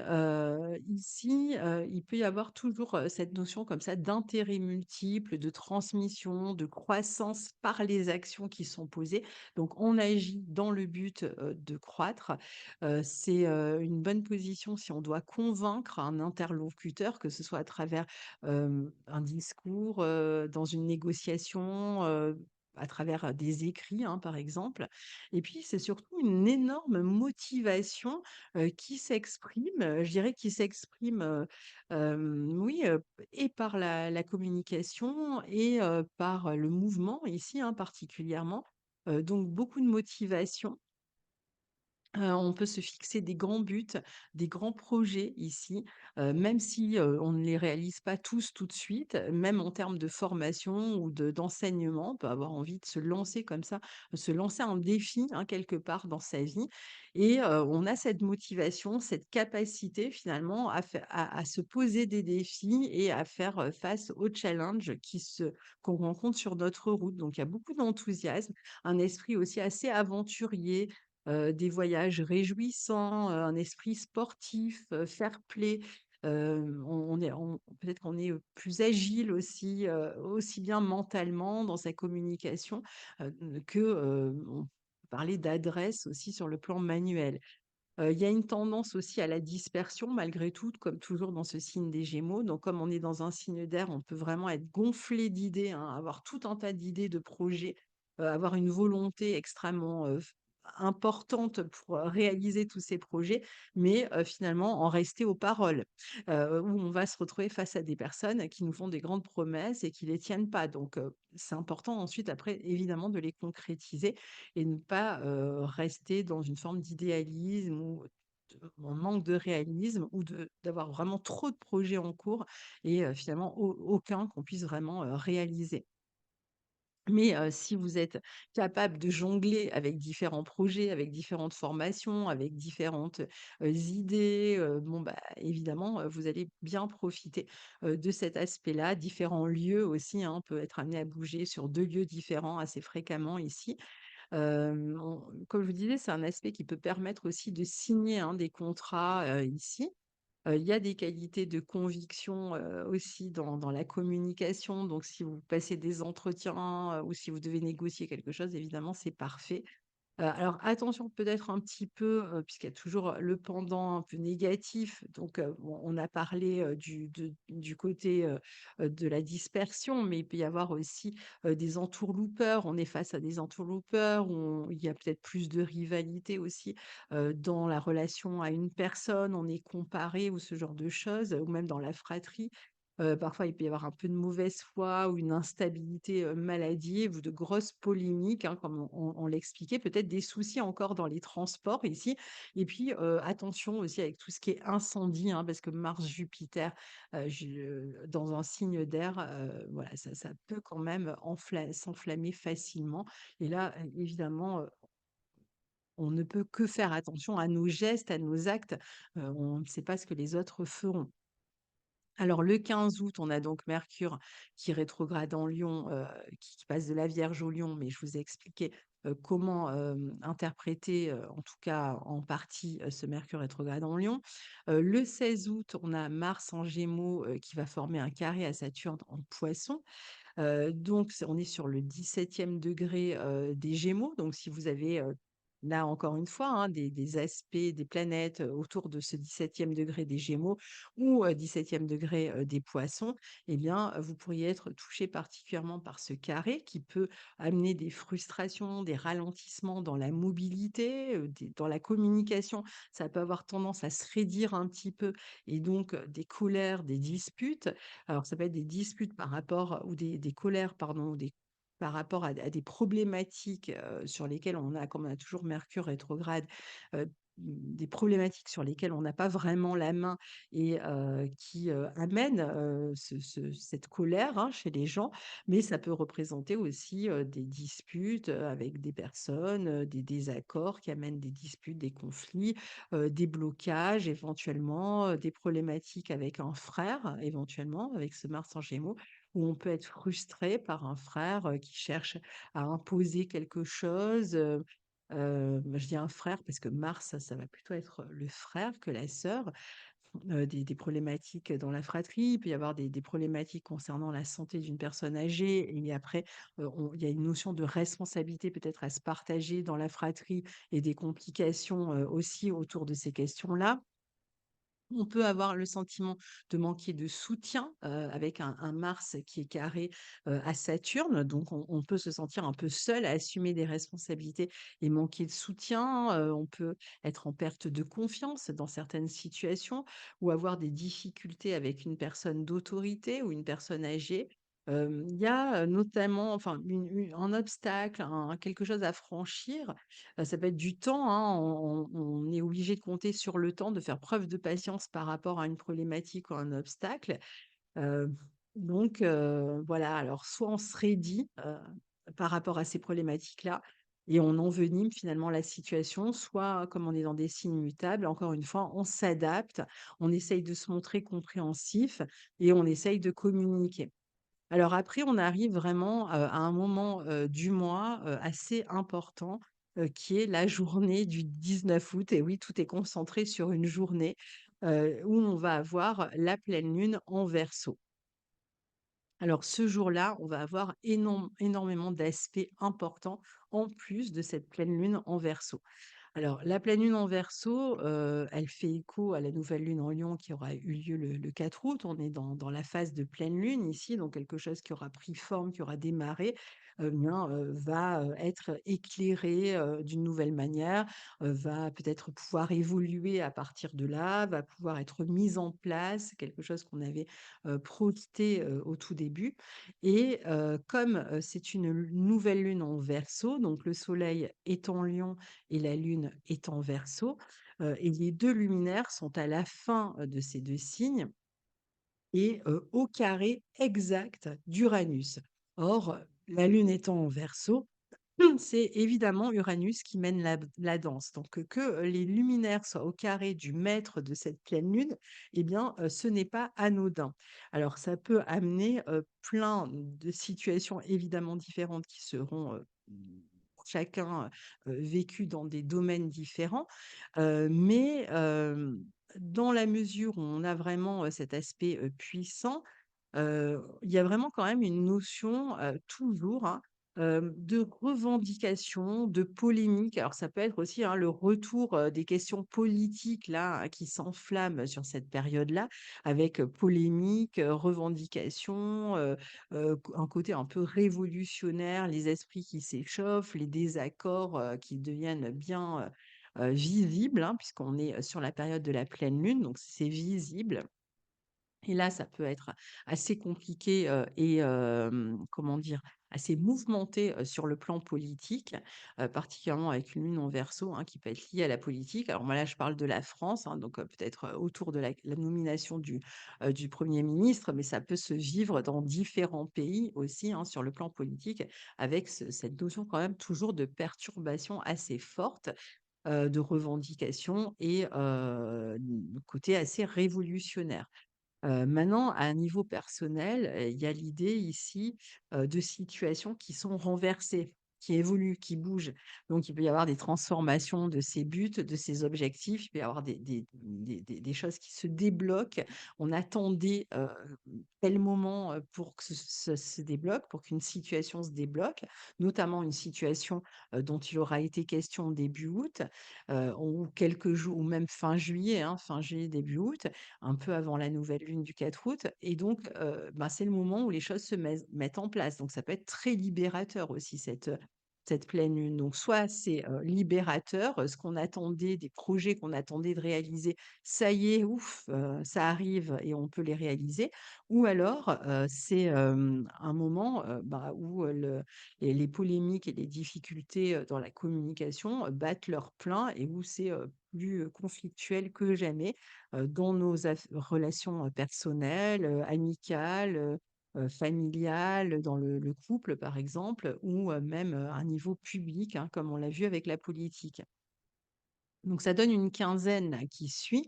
ici, il peut y avoir toujours, cette notion comme ça d'intérêt multiple, de transmission, de croissance par les actions qui sont posées. Donc on agit dans le but, de croître. C'est, une bonne position si on doit convaincre un interlocuteur, que ce soit à travers, un discours, dans une négociation, à travers, des écrits, hein, par exemple. Et puis c'est surtout une énorme motivation qui s'exprime, je dirais qui s'exprime, oui, et par la communication et par, le mouvement ici, hein, particulièrement. Donc beaucoup de motivation. On peut se fixer des grands buts, des grands projets ici, même si, on ne les réalise pas tous tout de suite, même en termes de formation ou d'enseignement, on peut avoir envie de se lancer comme ça, se lancer un défi, hein, quelque part dans sa vie et on a cette motivation, cette capacité finalement à se poser des défis et à faire, face aux challenges qu'on rencontre sur notre route. Donc il y a beaucoup d'enthousiasme, un esprit aussi assez aventurier, des voyages réjouissants, un esprit sportif, fair-play. On est peut-être qu'on est, plus agile aussi, aussi bien mentalement dans sa communication, que, on peut parler d'adresse aussi sur le plan manuel. Il y a une tendance aussi à la dispersion malgré tout, comme toujours dans ce signe des Gémeaux. Donc comme on est dans un signe d'air, on peut vraiment être gonflé d'idées, hein, avoir tout un tas d'idées, de projets, avoir une volonté extrêmement, importante pour, réaliser tous ces projets, mais finalement en rester aux paroles, où on va se retrouver face à des personnes qui nous font des grandes promesses et qui les tiennent pas. Donc c'est important ensuite après évidemment de les concrétiser et ne pas, rester dans une forme d'idéalisme ou en manque de réalisme ou d'avoir vraiment trop de projets en cours et finalement aucun qu'on puisse vraiment, réaliser. Mais si vous êtes capable de jongler avec différents projets, avec différentes formations, avec différentes, idées, bon, bah, évidemment, vous allez bien profiter, de cet aspect-là. Différents lieux aussi, hein, on peut être amené à bouger sur 2 lieux différents assez fréquemment ici. Comme je vous disais, c'est un aspect qui peut permettre aussi de signer, hein, des contrats, ici. Il y a des qualités de conviction, aussi dans la communication, donc si vous passez des entretiens, ou si vous devez négocier quelque chose, évidemment, c'est parfait. Alors attention peut-être un petit peu, puisqu'il y a toujours le pendant un peu négatif, donc bon, on a parlé, du côté, de la dispersion, mais il peut y avoir aussi, des entourloupeurs. On est face à des entourloupeurs où il y a peut-être plus de rivalité aussi, dans la relation à une personne, on est comparé ou ce genre de choses, ou même dans la fratrie. Parfois, il peut y avoir un peu de mauvaise foi ou une instabilité, maladive ou de grosses polémiques, hein, comme on l'expliquait, peut-être des soucis encore dans les transports ici et puis, attention aussi avec tout ce qui est incendie, hein, parce que Mars-Jupiter, dans un signe d'air, voilà, ça peut quand même s'enflammer facilement et là, évidemment, on ne peut que faire attention à nos gestes, à nos actes, on ne sait pas ce que les autres feront. Alors le 15 août, on a donc Mercure qui rétrograde en Lion, qui passe de la Vierge au Lion, mais je vous ai expliqué, comment, interpréter, en tout cas en partie, ce Mercure rétrograde en Lion. Le 16 août, on a Mars en Gémeaux, qui va former un carré à Saturne en Poissons. Donc on est sur le 17e degré, des Gémeaux. Donc si vous avez, là encore une fois, hein, des aspects, des planètes, autour de ce 17e degré des Gémeaux ou 17e degré, des Poissons, eh bien, vous pourriez être touché particulièrement par ce carré qui peut amener des frustrations, des ralentissements dans la mobilité, dans la communication. Ça peut avoir tendance à se raidir un petit peu et donc des colères, des disputes. Alors ça peut être des disputes par rapport ou des colères pardon, ou des par rapport à des problématiques, sur lesquelles comme on a toujours Mercure rétrograde, des problématiques sur lesquelles on n'a pas vraiment la main et qui, amènent, cette colère, hein, chez les gens. Mais ça peut représenter aussi, des disputes, avec des personnes, des désaccords qui amènent des disputes, des conflits, des blocages éventuellement, des problématiques avec un frère, éventuellement, avec ce Mars en Gémeaux, où on peut être frustré par un frère, qui cherche à imposer quelque chose. Je dis un frère parce que Mars, ça va plutôt être le frère que la sœur. Des problématiques dans la fratrie, il peut y avoir des problématiques concernant la santé d'une personne âgée et après, il y a une notion de responsabilité peut-être à se partager dans la fratrie et des complications, aussi autour de ces questions-là. On peut avoir le sentiment de manquer de soutien, avec un Mars qui est carré, à Saturne, donc on peut se sentir un peu seul à assumer des responsabilités et manquer de soutien. On peut être en perte de confiance dans certaines situations ou avoir des difficultés avec une personne d'autorité ou une personne âgée. Il y a, notamment enfin une un obstacle, un quelque chose à franchir. Ça peut être du temps, hein, on est obligé de compter sur le temps, de faire preuve de patience par rapport à une problématique ou un obstacle. Heu, voilà, alors soit on se raidit, par rapport à ces problématiques-là et on envenime finalement la situation, soit comme on est dans des signes mutables, encore une fois, on s'adapte, on essaye de se montrer compréhensif et on essaye de communiquer. Alors après, on arrive vraiment, à un moment, du mois, assez important, qui est la journée du 19 août et oui, tout est concentré sur une journée, où on va avoir la pleine lune en Verseau. Alors ce jour-là, on va avoir énormément d'aspects importants en plus de cette pleine lune en Verseau. Alors, la pleine lune en Verseau, elle fait écho à la nouvelle lune en Lion qui aura eu lieu le 4 août. On est dans la phase de pleine lune ici, donc quelque chose qui aura pris forme, qui aura démarré, va, être éclairé, d'une nouvelle manière, va peut-être pouvoir évoluer à partir de là, va pouvoir être mise en place, quelque chose qu'on avait, projeté, au tout début et comme, c'est une nouvelle lune en Verseau, donc le soleil est en Lion et la Lune est en Verseau, et les 2 luminaires sont à la fin, de ces 2 signes et au carré exact d'Uranus. Or, la Lune étant en Verseau, c'est évidemment Uranus qui mène la danse. Donc, que les luminaires soient au carré du maître de cette pleine lune, eh bien, ce n'est pas anodin. Alors, ça peut amener plein de situations évidemment différentes qui seront chacun vécues dans des domaines différents. Mais dans la mesure où on a vraiment cet aspect puissant, il y a vraiment quand même une notion, toujours, hein, de revendication, de polémique. Alors ça peut être aussi, hein, le retour, des questions politiques là, hein, qui s'enflamment sur cette période-là avec, polémique, revendication, un côté un peu révolutionnaire, les esprits qui s'échauffent, les désaccords, qui deviennent bien, visibles, hein, puisqu'on est, sur la période de la pleine lune, donc c'est visible. Et là, ça peut être assez compliqué, et comment dire? Assez mouvementé, sur le plan politique, particulièrement avec une lune en Verseau, hein, qui peut être liée à la politique. Alors moi, là, je parle de la France, hein, donc peut-être, autour de la nomination du 1er ministre, mais ça peut se vivre dans différents pays aussi, hein, sur le plan politique, avec cette notion quand même toujours de perturbation assez forte, de revendication et côté assez révolutionnaire. Maintenant, à un niveau personnel, il y a l'idée ici, de situations qui sont renversées, qui évoluent, qui bougent. Donc il peut y avoir des transformations de ces buts, de ces objectifs. Il peut y avoir des choses qui se débloquent. On attendait, tel moment, pour que ce se débloque, pour qu'une situation se débloque, notamment une situation, dont il aura été question début août, ou quelques jours ou même fin juillet, hein, fin juillet, début août un peu avant la nouvelle lune du 4 août et donc ben, c'est le moment où les choses se mettent en place. Donc ça peut être très libérateur aussi cette pleine lune. Donc soit c'est, libérateur, ce qu'on attendait, des projets qu'on attendait de réaliser, ça y est, ouf, ça arrive et on peut les réaliser. Ou alors, c'est, un moment, bah, où, les polémiques et les difficultés, dans la communication, battent leur plein et où c'est, plus, conflictuels que jamais, dans nos relations, personnelles, amicales, familiales, dans le couple, par exemple, ou, même, à un niveau public, hein, comme on l'a vu avec la politique. Donc ça donne une quinzaine là qui suit,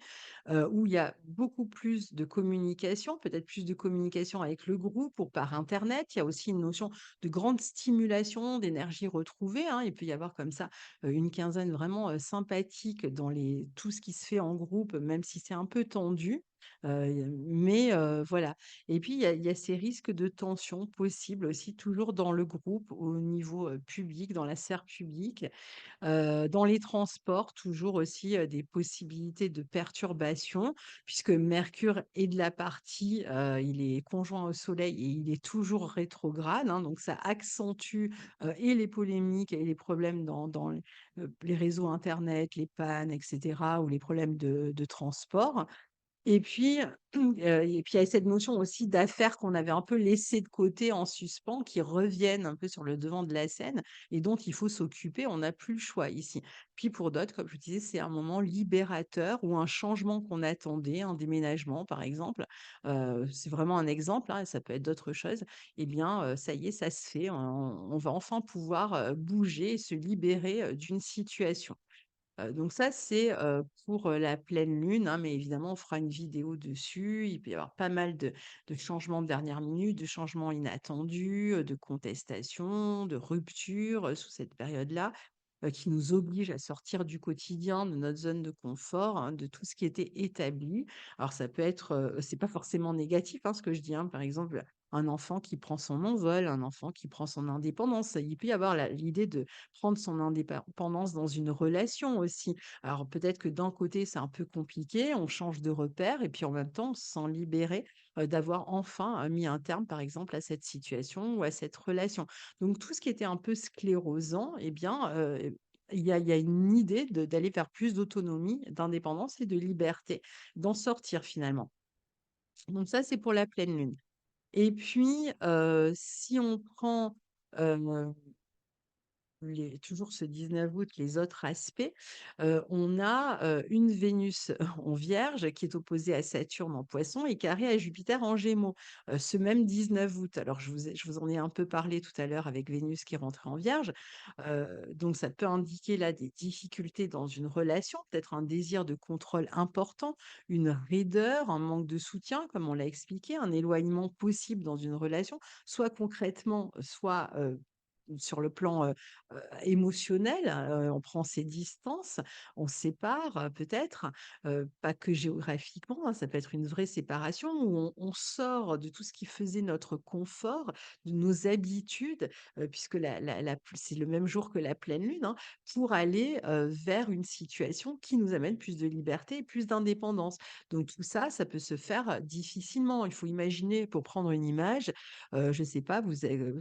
où il y a beaucoup plus de communication, peut-être plus de communication avec le groupe ou par internet. Il y a aussi une notion de grande stimulation, d'énergie retrouvée, hein. Il peut y avoir comme ça, une quinzaine vraiment, sympathique dans tout ce qui se fait en groupe, même si c'est un peu tendu, mais voilà. Et puis il y a ces risques de tension possibles aussi, toujours dans le groupe, au niveau, public, dans la sphère publique. Dans les transports, toujours aussi, des possibilités de perturbations puisque Mercure est de la partie, il est conjoint au Soleil et il est toujours rétrograde, hein, donc ça accentue, et les polémiques et les problèmes dans les réseaux internet, les pannes et cetera ou les problèmes de transport. Et puis, il y a cette notion aussi d'affaires qu'on avait un peu laissées de côté en suspens, qui reviennent un peu sur le devant de la scène et dont il faut s'occuper. On n'a plus le choix ici. Puis pour d'autres, comme je vous disais, c'est un moment libérateur ou un changement qu'on attendait, un déménagement par exemple. C'est vraiment un exemple, hein, ça peut être d'autres choses. Eh bien, ça y est, ça se fait. On va enfin pouvoir, bouger et se libérer, d'une situation. Donc ça, c'est, pour, la pleine lune, hein, mais évidemment, on fera une vidéo dessus. Il peut y avoir pas mal de changements de dernière minute, de changements inattendus, de contestations, de ruptures, sous cette période-là, qui nous obligent à sortir du quotidien, de notre zone de confort, hein, de tout ce qui était établi. Alors ça peut être, c'est pas forcément négatif, hein, ce que je dis, hein. Par exemple, un enfant qui prend son envol, un enfant qui prend son indépendance. Il peut y avoir l'idée de prendre son indépendance dans une relation aussi. Alors peut-être que d'un côté, c'est un peu compliqué, on change de repère et puis en même temps, on se sent libéré, d'avoir enfin, mis un terme, par exemple, à cette situation ou à cette relation. Donc tout ce qui était un peu sclérosant, eh bien, il y a une idée d'aller vers plus d'autonomie, d'indépendance et de liberté, d'en sortir finalement. Donc ça, c'est pour la pleine lune. Et puis, si on prend, toujours ce 19 août, les autres aspects, on a, une Vénus en Vierge qui est opposée à Saturne en Poisson et carrée à Jupiter en Gémeaux, ce même 19 août. Alors je vous en ai un peu parlé tout à l'heure avec Vénus qui est rentrée en Vierge, donc ça peut indiquer là des difficultés dans une relation, peut-être un désir de contrôle important, une raideur, un manque de soutien comme on l'a expliqué, un éloignement possible dans une relation, soit concrètement, soit, sur le plan, émotionnel, on prend ses distances, on se sépare, peut-être, pas que géographiquement, hein, ça peut être une vraie séparation où on sort de tout ce qui faisait notre confort, de nos habitudes, puisque c'est le même jour que la pleine lune, hein, pour aller, vers une situation qui nous amène plus de liberté et plus d'indépendance. Donc tout ça, ça peut se faire, difficilement. Il faut imaginer, pour prendre une image, je sais pas,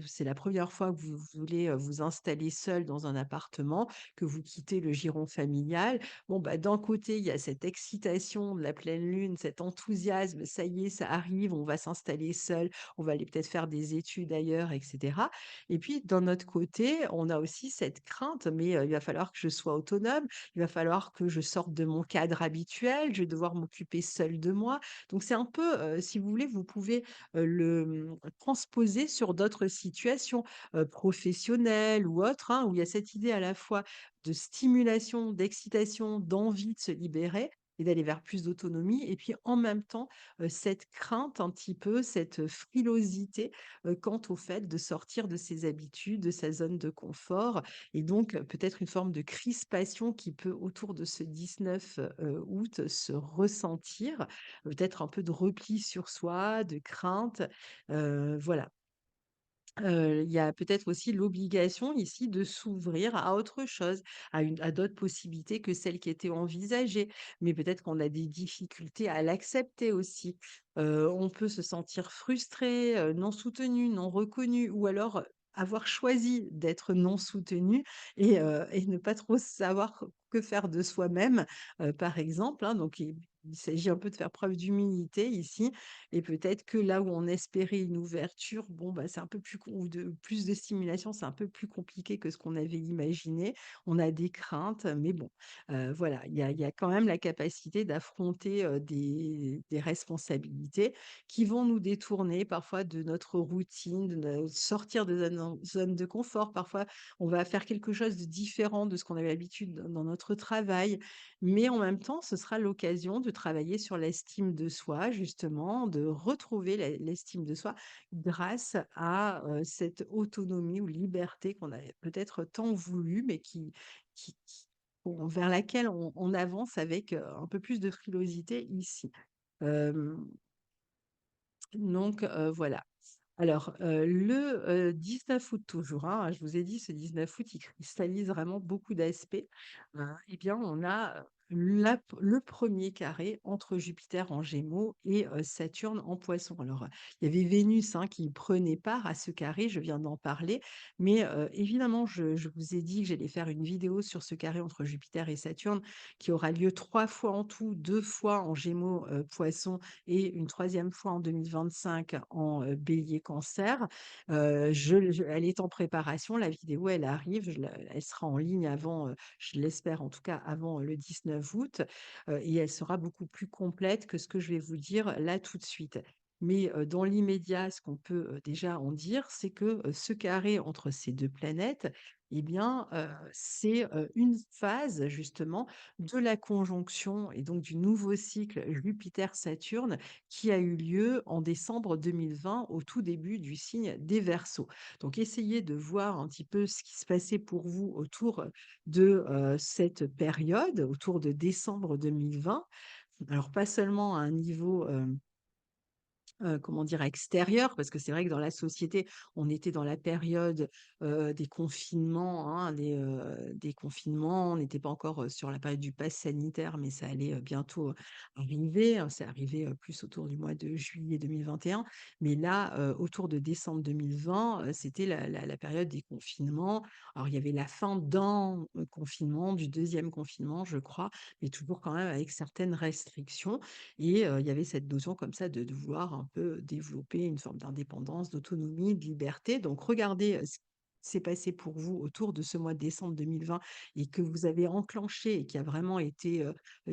c'est la première fois que vous voulez, vous installer seul dans un appartement, que vous quittez le giron familial. Bon, bah, d'un côté, il y a cette excitation de la pleine lune, cet enthousiasme, ça y est, ça arrive, on va s'installer seul, on va aller peut-être faire des études ailleurs et cetera. Et puis d'un autre côté, on a aussi cette crainte, mais il va falloir que je sois autonome, il va falloir que je sorte de mon cadre habituel, je vais devoir m'occuper seule de moi. Donc c'est un peu, si vous voulez, vous pouvez transposer sur d'autres situations, professionnelles ou autres, hein, où il y a cette idée à la fois de stimulation, d'excitation, d'envie de se libérer et d'aller vers plus d'autonomie et puis en même temps, cette crainte un petit peu, cette frilosité, quant au fait de sortir de ses habitudes, de sa zone de confort et donc peut-être une forme de crispation qui peut autour de ce 19, août se ressentir, peut-être un peu de repli sur soi, de crainte, voilà. Il y a peut-être aussi l'obligation ici de s'ouvrir à autre chose, à d'autres possibilités que celles qui étaient envisagées. Mais peut-être qu'on a des difficultés à l'accepter aussi. On peut se sentir frustré, non soutenu, non reconnu ou alors, avoir choisi d'être non soutenu et ne pas trop savoir que faire de soi-même, par exemple, hein. Donc il s'agit un peu de faire preuve d'humilité ici et peut-être que là où on espérait une ouverture, bon, bah, c'est un peu plus com ou de plus de stimulation, c'est un peu plus compliqué que ce qu'on avait imaginé. On a des craintes, mais bon, voilà, il y a quand même la capacité d'affronter, des responsabilités qui vont nous détourner parfois de notre routine, de sortir de notre zone de confort. Parfois, on va faire quelque chose de différent de ce qu'on avait l'habitude dans notre travail. Mais en même temps, ce sera l'occasion de travailler sur l'estime de soi, justement, de retrouver l'estime de soi grâce à cette autonomie ou liberté qu'on avait peut-être tant voulu, mais vers laquelle on avance avec un peu plus de frilosité ici. Euh, voilà. Alors, 19 août toujours, hein, je vous ai dit ce 19 août, il cristallise vraiment beaucoup d'aspects. Eh bien, on a, le 1er carré entre Jupiter en Gémeaux et Saturne en Poissons. Alors, il y avait Vénus, hein, qui prenait part à ce carré, je viens d'en parler, mais évidemment, je vous ai dit que j'allais faire une vidéo sur ce carré entre Jupiter et Saturne qui aura lieu 3 fois en tout, 2 fois en Gémeaux, Poissons et une troisième fois en 2025 en bélier cancer. Elle est en préparation, la vidéo, elle arrive, elle sera en ligne avant, je l'espère en tout cas, avant le 19 août, et elle sera beaucoup plus complète que ce que je vais vous dire là tout de suite. Mais dans l'immédiat, ce qu'on peut déjà en dire, c'est que ce carré entre ces deux planètes, eh bien, c'est une phase justement de la conjonction et donc du nouveau cycle Jupiter-Saturne qui a eu lieu en décembre 2020 au tout début du signe des Verseaux. Donc essayez de voir un petit peu ce qui se passait pour vous autour de cette période, autour de décembre 2020. Alors pas seulement à un niveau comment dire? Extérieure, parce que c'est vrai que dans la société, on était dans la période, des confinements, hein, des confinements. On n'était pas encore, sur la période du pass sanitaire, mais ça allait, bientôt, arriver, hein. C'est arrivé, plus autour du mois de juillet 2021. Mais là, autour de décembre 2020, c'était la période des confinements. Alors il y avait la fin d'un, confinement, du deuxième confinement, je crois, mais toujours quand même avec certaines restrictions. Et il y avait cette notion comme ça de vouloir un peu développer une forme d'indépendance, d'autonomie, de liberté. Donc regardez, ce qui s'est passé pour vous autour de ce mois de décembre 2020 et que vous avez enclenché et qui a vraiment été,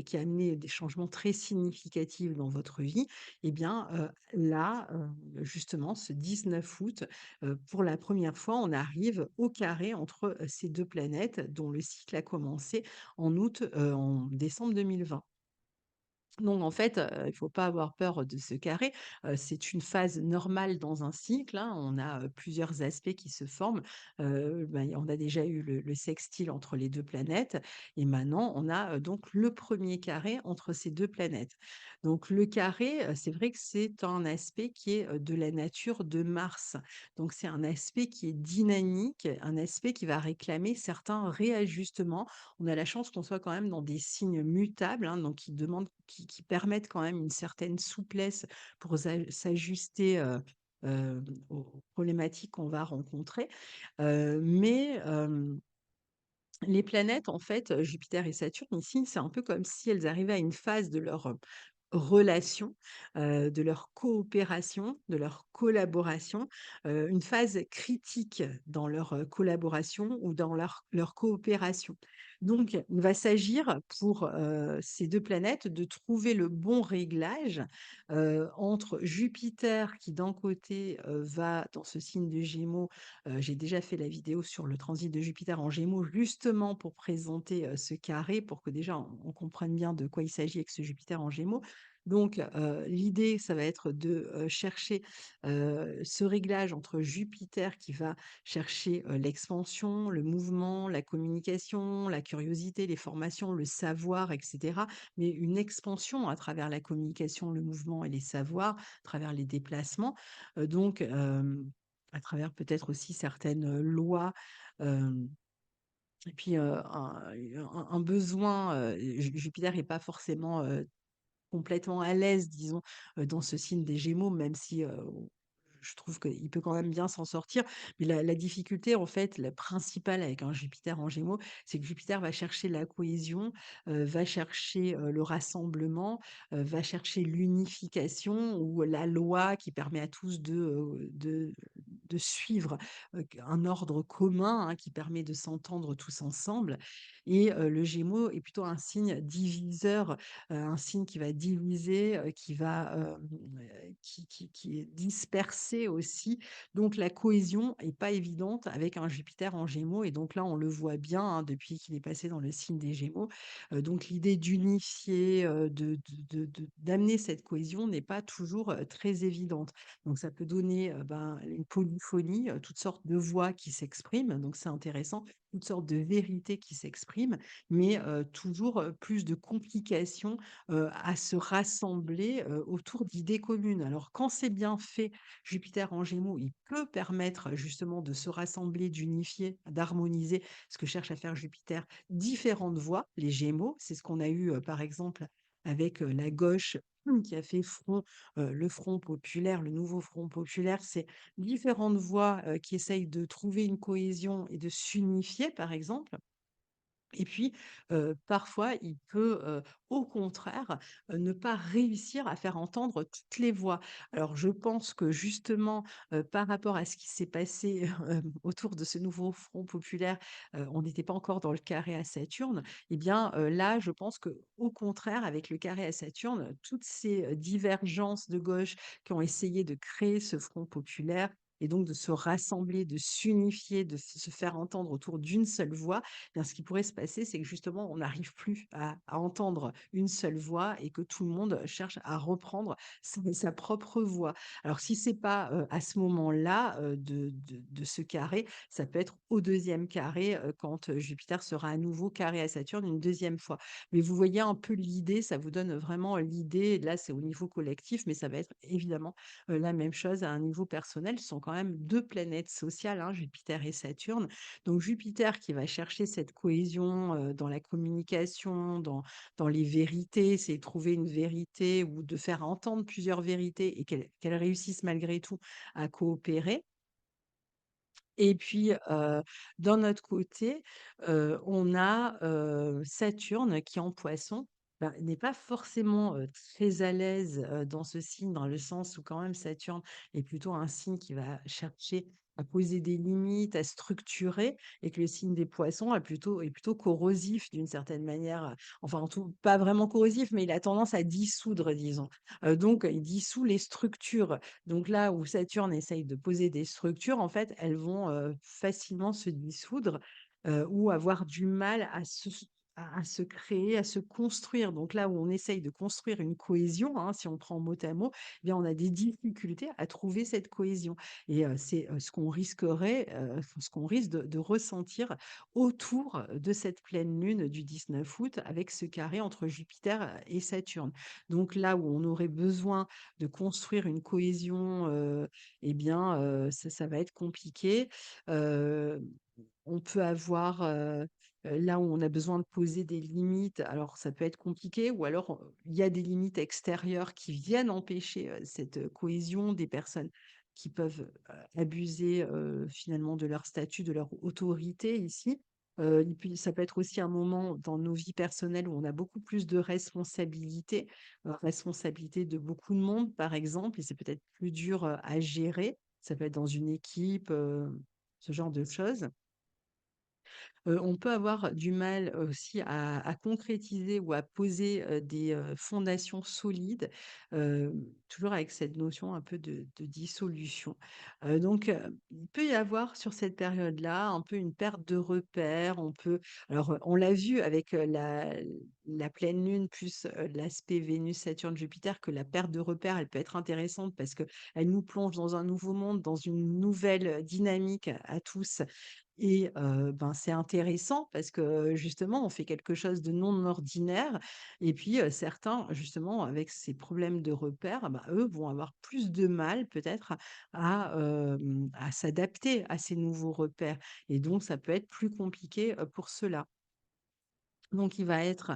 qui a amené des changements très significatifs dans votre vie. Et bien, là, justement ce 19 août, pour la première fois, on arrive au carré entre, ces 2 planètes dont le cycle a commencé en décembre 2020. Donc en fait, il faut pas avoir peur de ce carré, c'est une phase normale dans un cycle, hein. On a, plusieurs aspects qui se forment, on a déjà eu le sextile entre les 2 planètes et maintenant on a, donc le premier carré entre ces 2 planètes. Donc le carré, c'est vrai que c'est un aspect qui est, de la nature de Mars. Donc c'est un aspect qui est dynamique, un aspect qui va réclamer certains réajustements. On a la chance qu'on soit quand même dans des signes mutables, hein, donc qui permettent quand même une certaine souplesse pour s'ajuster aux problématiques qu'on va rencontrer. Les planètes, en fait, Jupiter et Saturne, ici, c'est un peu comme si elles arrivaient à une phase de leur relation, de leur coopération, de leur collaboration, une phase critique dans leur collaboration ou dans leur coopération. Donc, il va s'agir pour ces deux planètes de trouver le bon réglage entre Jupiter qui, d'un côté, va dans ce signe de Gémeaux. J'ai déjà fait la vidéo sur le transit de Jupiter en Gémeaux, justement pour présenter ce carré, pour que déjà on comprenne bien de quoi il s'agit avec ce Jupiter en Gémeaux. Donc, l'idée, ça va être de chercher ce réglage entre Jupiter qui va chercher l'expansion, le mouvement, la communication, la curiosité, les formations, le savoir, etc. Mais une expansion à travers la communication, le mouvement et les savoirs, à travers les déplacements. À travers peut-être aussi certaines lois, hem et puis, un besoin, Jupiter est pas forcément, complètement à l'aise, disons, dans ce signe des Gémeaux, même si, je trouve qu'il peut quand même bien s'en sortir. Mais la difficulté, en fait, la principale avec un Jupiter en Gémeaux, c'est que Jupiter va chercher la cohésion, va chercher, le rassemblement, va chercher l'unification ou la loi qui permet à tous de suivre, un ordre commun, hein, qui permet de s'entendre tous ensemble. Et le Gémeaux est plutôt un signe diviseur, un signe qui va diviser, qui va, qui est dispersé aussi. Donc la cohésion est pas évidente avec un Jupiter en Gémeaux et donc là, on le voit bien, hein, depuis qu'il est passé dans le signe des Gémeaux. Donc l'idée d'unifier, d'amener cette cohésion n'est pas toujours, très évidente. Donc ça peut donner, ben, une polyphonie, toutes sortes de voix qui s'expriment, donc c'est intéressant, toutes sortes de vérités qui s'expriment, mais toujours, plus de complications, à se rassembler, autour d'idées communes. Alors quand c'est bien fait, Jupiter en Gémeaux, il peut permettre justement de se rassembler, d'unifier, d'harmoniser, ce que cherche à faire Jupiter, différentes voix, les Gémeaux. C'est ce qu'on a eu, par exemple, avec, la gauche, qui a fait le Front populaire, le nouveau Front populaire. C'est différentes voix, qui essayent de trouver une cohésion et de s'unifier, par exemple. Et puis, parfois, il peut, au contraire, ne pas réussir à faire entendre toutes les voix. Alors je pense que justement, par rapport à ce qui s'est passé, autour de ce nouveau Front populaire, on n'était pas encore dans le carré à Saturne. Et bien, là, je pense que au contraire, avec le carré à Saturne, toutes ces, divergences de gauche qui ont essayé de créer ce Front populaire et donc de se rassembler, de s'unifier, de se faire entendre autour d'une seule voix, bien, ce qui pourrait se passer, c'est que justement, on n'arrive plus à entendre une seule voix et que tout le monde cherche à reprendre sa propre voix. Alors, si c'est pas à ce moment-là de ce carré, ça peut être au deuxième carré quand Jupiter sera à nouveau carré à Saturne une deuxième fois. Mais vous voyez un peu l'idée, ça vous donne vraiment l'idée. Là, c'est au niveau collectif, mais ça va être évidemment la même chose à un niveau personnel. Ce sont quand même deux planètes sociales, hein, Jupiter et Saturne. Donc Jupiter qui va chercher cette cohésion, dans la communication, dans les vérités, c'est trouver une vérité ou de faire entendre plusieurs vérités et qu'elles réussissent malgré tout à coopérer. Et puis, d'un autre côté, on a, Saturne qui en Poisson, ben, n'est pas forcément, très à l'aise, dans ce signe, dans le sens où quand même Saturne est plutôt un signe qui va chercher à poser des limites, à structurer et que le signe des Poissons est plutôt corrosif d'une certaine manière, enfin en tout pas vraiment corrosif, mais il a tendance à dissoudre, disons. Donc il dissout les structures. Donc là où Saturne essaye de poser des structures, en fait, elles vont, facilement se dissoudre, ou avoir du mal à se créer, à se construire. Donc là où on essaye de construire une cohésion, hein, si on prend mot à mot, eh bien on a des difficultés à trouver cette cohésion et c'est, ce qu'on risque de ressentir autour de cette pleine lune du 19 août avec ce carré entre Jupiter et Saturne. Donc là où on aurait besoin de construire une cohésion, eh bien, ça va être compliqué. Heu, on peut avoir, là où on a besoin de poser des limites, alors ça peut être compliqué ou alors, il y a des limites extérieures qui viennent empêcher, cette, cohésion, des personnes qui peuvent, abuser, finalement de leur statut, de leur autorité ici. Et puis ça peut être aussi un moment dans nos vies personnelles où on a beaucoup plus de responsabilités, responsabilité de beaucoup de monde, par exemple, et c'est peut-être plus dur, à gérer. Ça peut être dans une équipe, ce genre de choses. On peut avoir du mal aussi à concrétiser ou à poser, des, fondations solides, toujours avec cette notion un peu de dissolution. Donc, il peut y avoir sur cette période-là un peu une perte de repères. On l'a vu avec, la pleine lune plus, l'aspect Vénus-Saturne-Jupiter que la perte de repères, elle peut être intéressante parce qu'elle nous plonge dans un nouveau monde, dans une nouvelle, dynamique à tous et ben, c'est intéressant parce que, justement, on fait quelque chose de non ordinaire et puis, certains, justement, avec ces problèmes de repères, bah, eux, vont avoir plus de mal peut-être à s'adapter à ces nouveaux repères et donc ça peut être plus compliqué, pour ceux-là. Donc il va être,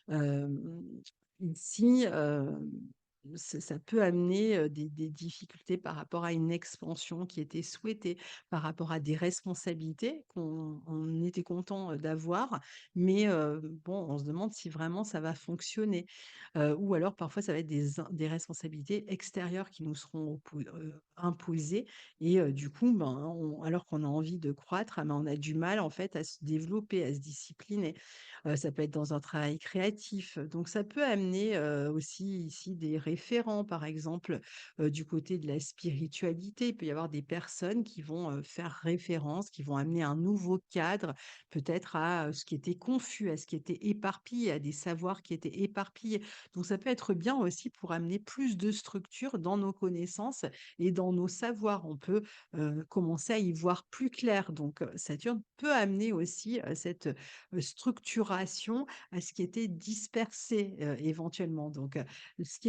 hem, ici, ça peut amener, des difficultés par rapport à une expansion qui était souhaitée, par rapport à des responsabilités qu'on était content, d'avoir, mais bon, on se demande si vraiment ça va fonctionner. Ou alors parfois ça va être des responsabilités extérieures qui nous seront imposées et du coup, ben, alors qu'on a envie de croître, ah ben, on a du mal en fait à se développer, à se discipliner. Ça peut être dans un travail créatif, donc ça peut amener, aussi ici des référents, par exemple, du côté de la spiritualité. Il peut y avoir des personnes qui vont, faire référence, qui vont amener un nouveau cadre, peut-être à, ce qui était confus, à ce qui était éparpillé, à des savoirs qui étaient éparpillés. Donc ça peut être bien aussi pour amener plus de structure dans nos connaissances et dans nos savoirs. On peut, commencer à y voir plus clair. Donc, Saturne peut amener aussi, cette structuration à ce qui était dispersé, éventuellement. Donc, ce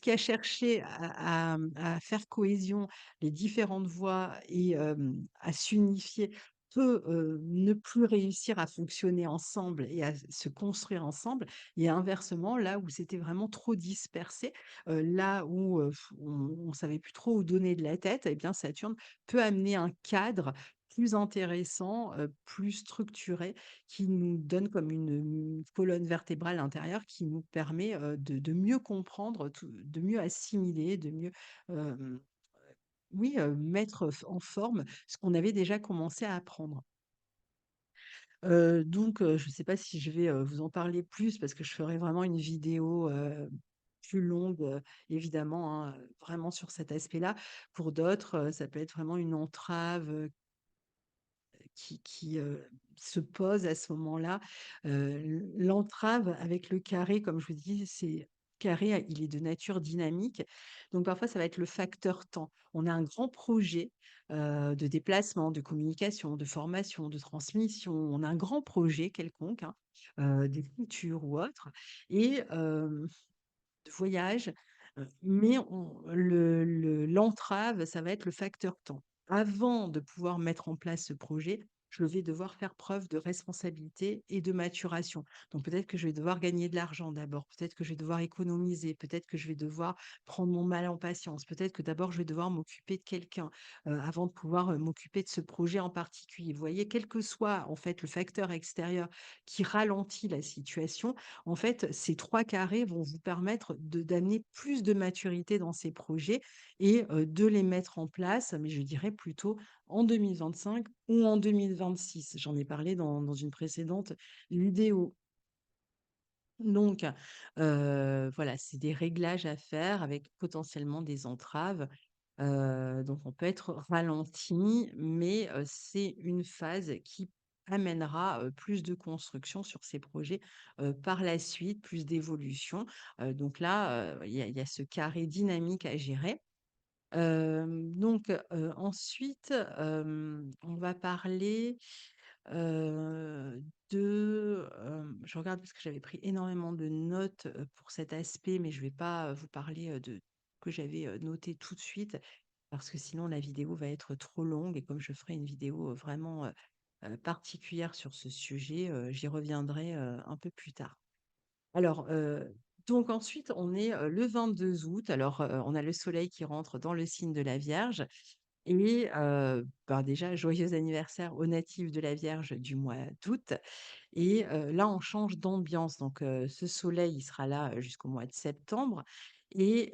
qui a cherché à faire cohésion les différentes voix et à s'unifier peut, ne plus réussir à fonctionner ensemble et à se construire ensemble et inversement, là où c'était vraiment trop dispersé, là où, on savait plus trop où donner de la tête et bien Saturne peut amener un cadre plus intéressant, plus structuré qui nous donne comme une colonne vertébrale intérieure qui nous permet, de mieux comprendre tout, de mieux assimiler, de mieux, hem, oui, mettre en forme ce qu'on avait déjà commencé à apprendre. Donc je ne sais pas si je vais, vous en parler plus parce que je ferai vraiment une vidéo, plus longue, évidemment, hein, vraiment sur cet aspect-là. Pour d'autres, ça peut être vraiment une entrave, qui se pose à ce moment-là. L'entrave avec le carré, comme je vous dis, c'est carré, il est de nature dynamique. Donc parfois, ça va être le facteur temps. On a un grand projet, de déplacement, de communication, de formation, de transmission. On a un grand projet quelconque, hein, d'écriture ou autre et de voyage, mais l'entrave, ça va être le facteur temps. Avant de pouvoir mettre en place ce projet, je vais devoir faire preuve de responsabilité et de maturation. Donc peut-être que je vais devoir gagner de l'argent d'abord, peut-être que je vais devoir économiser, peut-être que je vais devoir prendre mon mal en patience, peut-être que d'abord je vais devoir m'occuper de quelqu'un, avant de pouvoir, m'occuper de ce projet en particulier. Vous voyez? Quel que soit en fait le facteur extérieur qui ralentit la situation, en fait, ces 3 carrés vont vous permettre d'amener plus de maturité dans ces projets et de les mettre en place, mais je dirais plutôt en 2025 ou en 2026. J'en ai parlé dans une précédente vidéo. Donc, voilà, c'est des réglages à faire avec potentiellement des entraves. Donc on peut être ralenti, mais c'est une phase qui amènera, plus de construction sur ces projets, par la suite, plus d'évolution. Donc là, il y a ce carré dynamique à gérer. Donc, ensuite, on va parler, je regarde parce que j'avais pris énormément de notes, pour cet aspect, mais je vais pas, vous parler, de que j'avais, noté tout de suite, parce que sinon la vidéo va être trop longue et comme je ferai une vidéo, vraiment, particulière sur ce sujet, j'y reviendrai, un peu plus tard. Alors, donc ensuite, on est, le 22 août. Alors, on a le soleil qui rentre dans le signe de la Vierge et ben, déjà joyeux anniversaire aux natifs de la Vierge du mois d'août et là, on change d'ambiance donc ce soleil, il sera là, jusqu'au mois de septembre et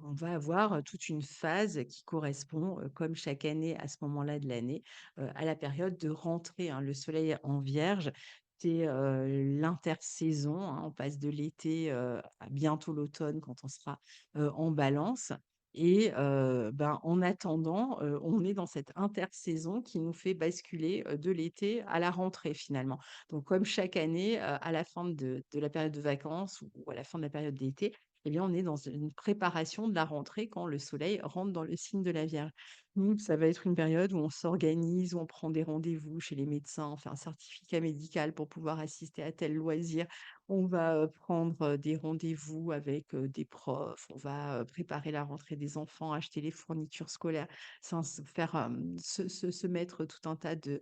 on va avoir, toute une phase qui correspond, comme chaque année à ce moment-là de l'année, à la période de rentrée, hein. Le soleil en Vierge, c'est, l'intersaison, hein. On passe de l'été, à bientôt l'automne quand on sera, en Balance et ben, en attendant, on est dans cette intersaison qui nous fait basculer, de l'été à la rentrée finalement. Donc comme chaque année, à la fin de la période de vacances ou à la fin de la période d'été, eh bien, on est dans une préparation de la rentrée quand le soleil rentre dans le signe de la Vierge. Donc, ça va être une période où on s'organise, où on prend des rendez-vous chez les médecins, on fait un certificat médical pour pouvoir assister à tel loisir. On va prendre des rendez-vous avec des profs, on va préparer la rentrée des enfants, acheter les fournitures scolaires, faire se mettre tout un tas de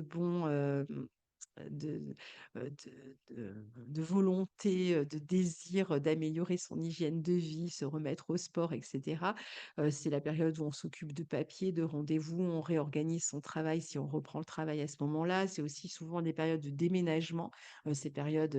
bons de volonté, de désir, d'améliorer son hygiène de vie, se remettre au sport et cetera. C'est la période où on s'occupe de papiers, de rendez-vous, on réorganise son travail si on reprend le travail à ce moment-là. C'est aussi souvent des périodes de déménagement, ces périodes,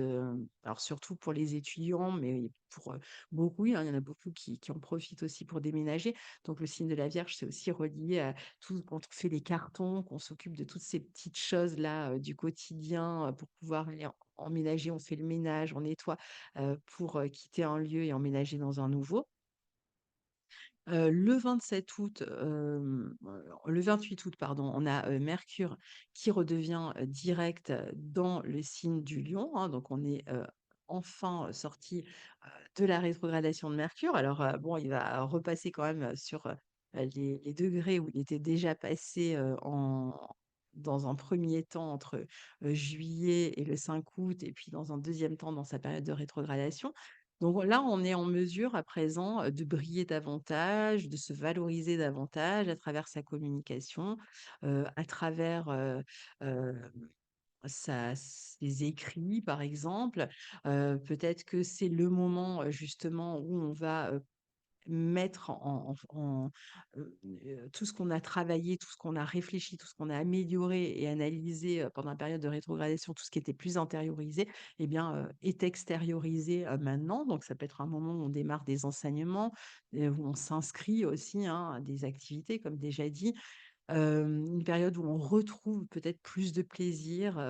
alors surtout pour les étudiants, mais pour, beaucoup, hein, il y en a beaucoup qui en profitent aussi pour déménager. Donc le signe de la Vierge, c'est aussi relié à tout quand on fait les cartons, qu'on s'occupe de toutes ces petites choses-là, du quotidien, pour pouvoir aller emménager. On fait le ménage, on nettoie, pour, quitter un lieu et emménager dans un nouveau. Le 27 août, le 28 août, pardon, on a, Mercure qui redevient, direct, dans le signe du Lion, hein, donc on est, enfin, sorti de la rétrogradation de Mercure. Alors, bon, il va repasser quand même, sur, les degrés où il était déjà passé, dans un premier temps entre, juillet et le 5 août et puis dans un deuxième temps dans sa période de rétrogradation. Donc là, on est en mesure à présent, de briller davantage, de se valoriser davantage à travers sa communication, à travers, ses écrits, par exemple. Peut-être que c'est le moment, justement où on va, mettre tout ce qu'on a travaillé, tout ce qu'on a réfléchi, tout ce qu'on a amélioré et analysé, pendant la période de rétrogradation, tout ce qui était plus intériorisé, eh bien, est extériorisé, maintenant. Donc ça peut être un moment où on démarre des enseignements, où on s'inscrit aussi, hein, à des activités comme déjà dit. Une période où on retrouve peut-être plus de plaisir,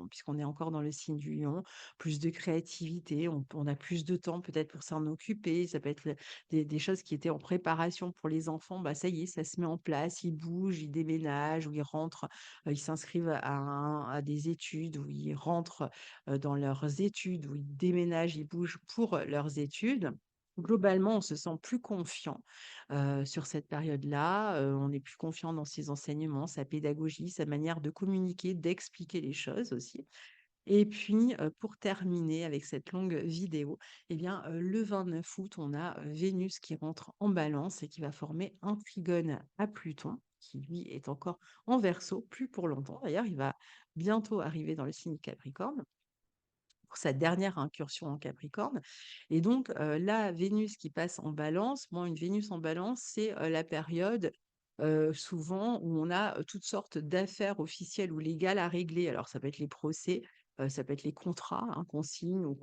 puisqu'on est encore dans le signe du lion, plus de créativité, on a plus de temps peut-être pour s'en occuper. Ça peut être des choses qui étaient en préparation pour les enfants, bah, ça y est, ça se met en place, ils bougent, ils déménagent ou ils rentrent, ils s'inscrivent à des études, ou ils rentrent, dans leurs études, ou ils déménagent, ils bougent pour, leurs études. Globalement, on se sent plus confiant sur cette période-là. On est plus confiant dans ses enseignements, sa pédagogie, sa manière de communiquer, d'expliquer les choses aussi. Et puis, pour terminer avec cette longue vidéo, eh bien, le 29 août, on a, Vénus qui rentre en Balance et qui va former un trigone à Pluton, qui lui est encore en Verseau, plus pour longtemps d'ailleurs, il va bientôt arriver dans le signe Capricorne pour sa dernière incursion en Capricorne. Et donc, là, Vénus qui passe en Balance, bon, une Vénus en Balance, c'est, la période, souvent où on a, toutes sortes d'affaires officielles ou légales à régler. Alors ça peut être les procès, ça peut être les contrats, hein, qu'on signe ou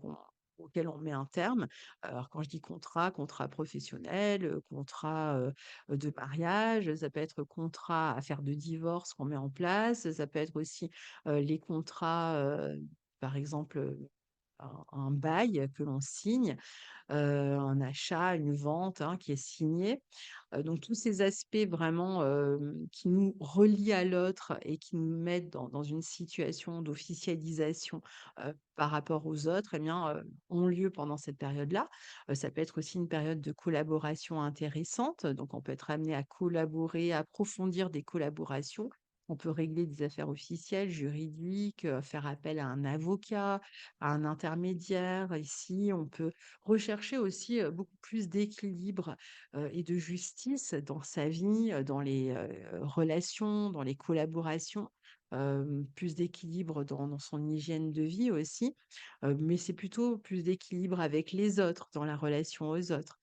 auxquels on met un terme. Alors quand je dis contrat, contrat professionnel, contrat, de mariage, ça peut être contrat, affaire de divorce qu'on met en place, ça peut être aussi, les contrats, par exemple, un bail que l'on signe, un achat, une vente, hein, qui est signée. Donc tous ces aspects vraiment, qui nous relient à l'autre et qui nous mettent dans une situation d'officialisation, par rapport aux autres, eh bien, ont lieu pendant cette période-là. Ça peut être aussi une période de collaboration intéressante, donc on peut être amené à collaborer, à approfondir des collaborations. On peut régler des affaires officielles, juridiques, faire appel à un avocat, à un intermédiaire. Ici, on peut rechercher aussi, beaucoup plus d'équilibre, et de justice dans sa vie, dans les, relations, dans les collaborations, plus d'équilibre dans son hygiène de vie aussi, mais c'est plutôt plus d'équilibre avec les autres, dans la relation aux autres.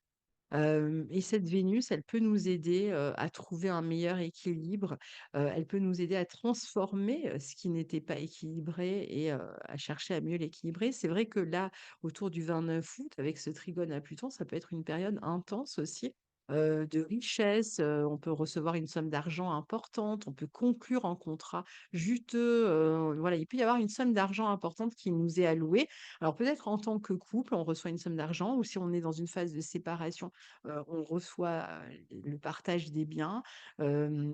Et cette Vénus, elle peut nous aider, à trouver un meilleur équilibre, elle peut nous aider à transformer, ce qui n'était pas équilibré et à chercher à mieux l'équilibrer. C'est vrai que là, autour du 29 août, avec ce trigone à Pluton, ça peut être une période intense aussi, de richesse, on peut recevoir une somme d'argent importante, on peut conclure un contrat juteux, voilà, il peut y avoir une somme d'argent importante qui nous est allouée. Alors peut-être en tant que couple, on reçoit une somme d'argent, ou si on est dans une phase de séparation, on reçoit, le partage des biens, où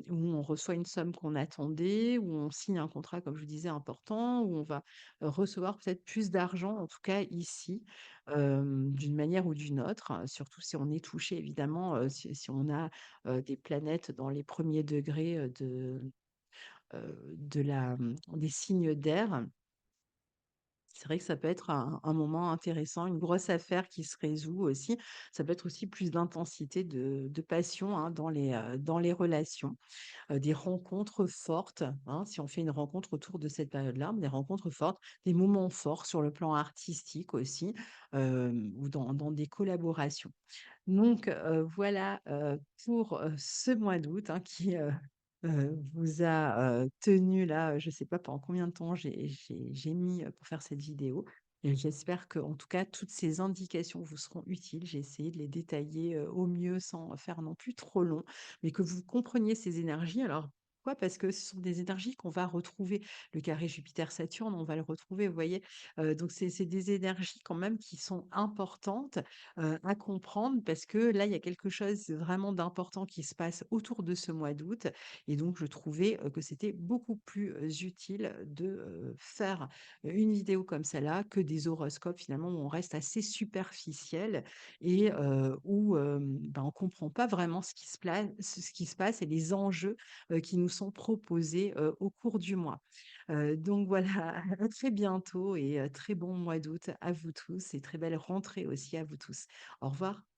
on reçoit une somme qu'on attendait, où on signe un contrat, comme je vous disais, important, où on va, recevoir peut-être plus d'argent, en tout cas ici, d'une manière ou d'une autre, surtout si on est touché évidemment, si on a, des planètes dans les premiers degrés, des signes d'air. C'est vrai que ça peut être un moment intéressant, une grosse affaire qui se résout aussi. Ça peut être aussi plus d'intensité, de passion, hein, dans les relations. Des rencontres fortes, hein, si on fait une rencontre autour de cette période-là, des rencontres fortes, des moments forts sur le plan artistique aussi, ou dans des collaborations. Donc voilà, pour, ce mois d'août, hein, qui, vous a, tenu là, je ne sais pas pendant combien de temps j'ai mis, pour faire cette vidéo et j'espère que, en tout cas, toutes ces indications vous seront utiles. J'ai essayé de les détailler, au mieux sans faire non plus trop long, mais que vous compreniez ces énergies. Alors pourquoi? Parce que ce sont des énergies qu'on va retrouver. Le carré Jupiter-Saturne, on va le retrouver, vous voyez? Donc c'est des énergies quand même qui sont importantes à comprendre parce que là, il y a quelque chose vraiment d'important qui se passe autour de ce mois d'août et donc je trouvais, que c'était beaucoup plus, utile de, faire une vidéo comme celle-là que des horoscopes finalement où on reste assez superficiel et où, ben, on comprend pas vraiment ce qui se passe et les enjeux, qui nous sont proposés, au cours du mois. Donc voilà, à très bientôt et très bon mois d'août à vous tous et très belle rentrée aussi à vous tous. Au revoir.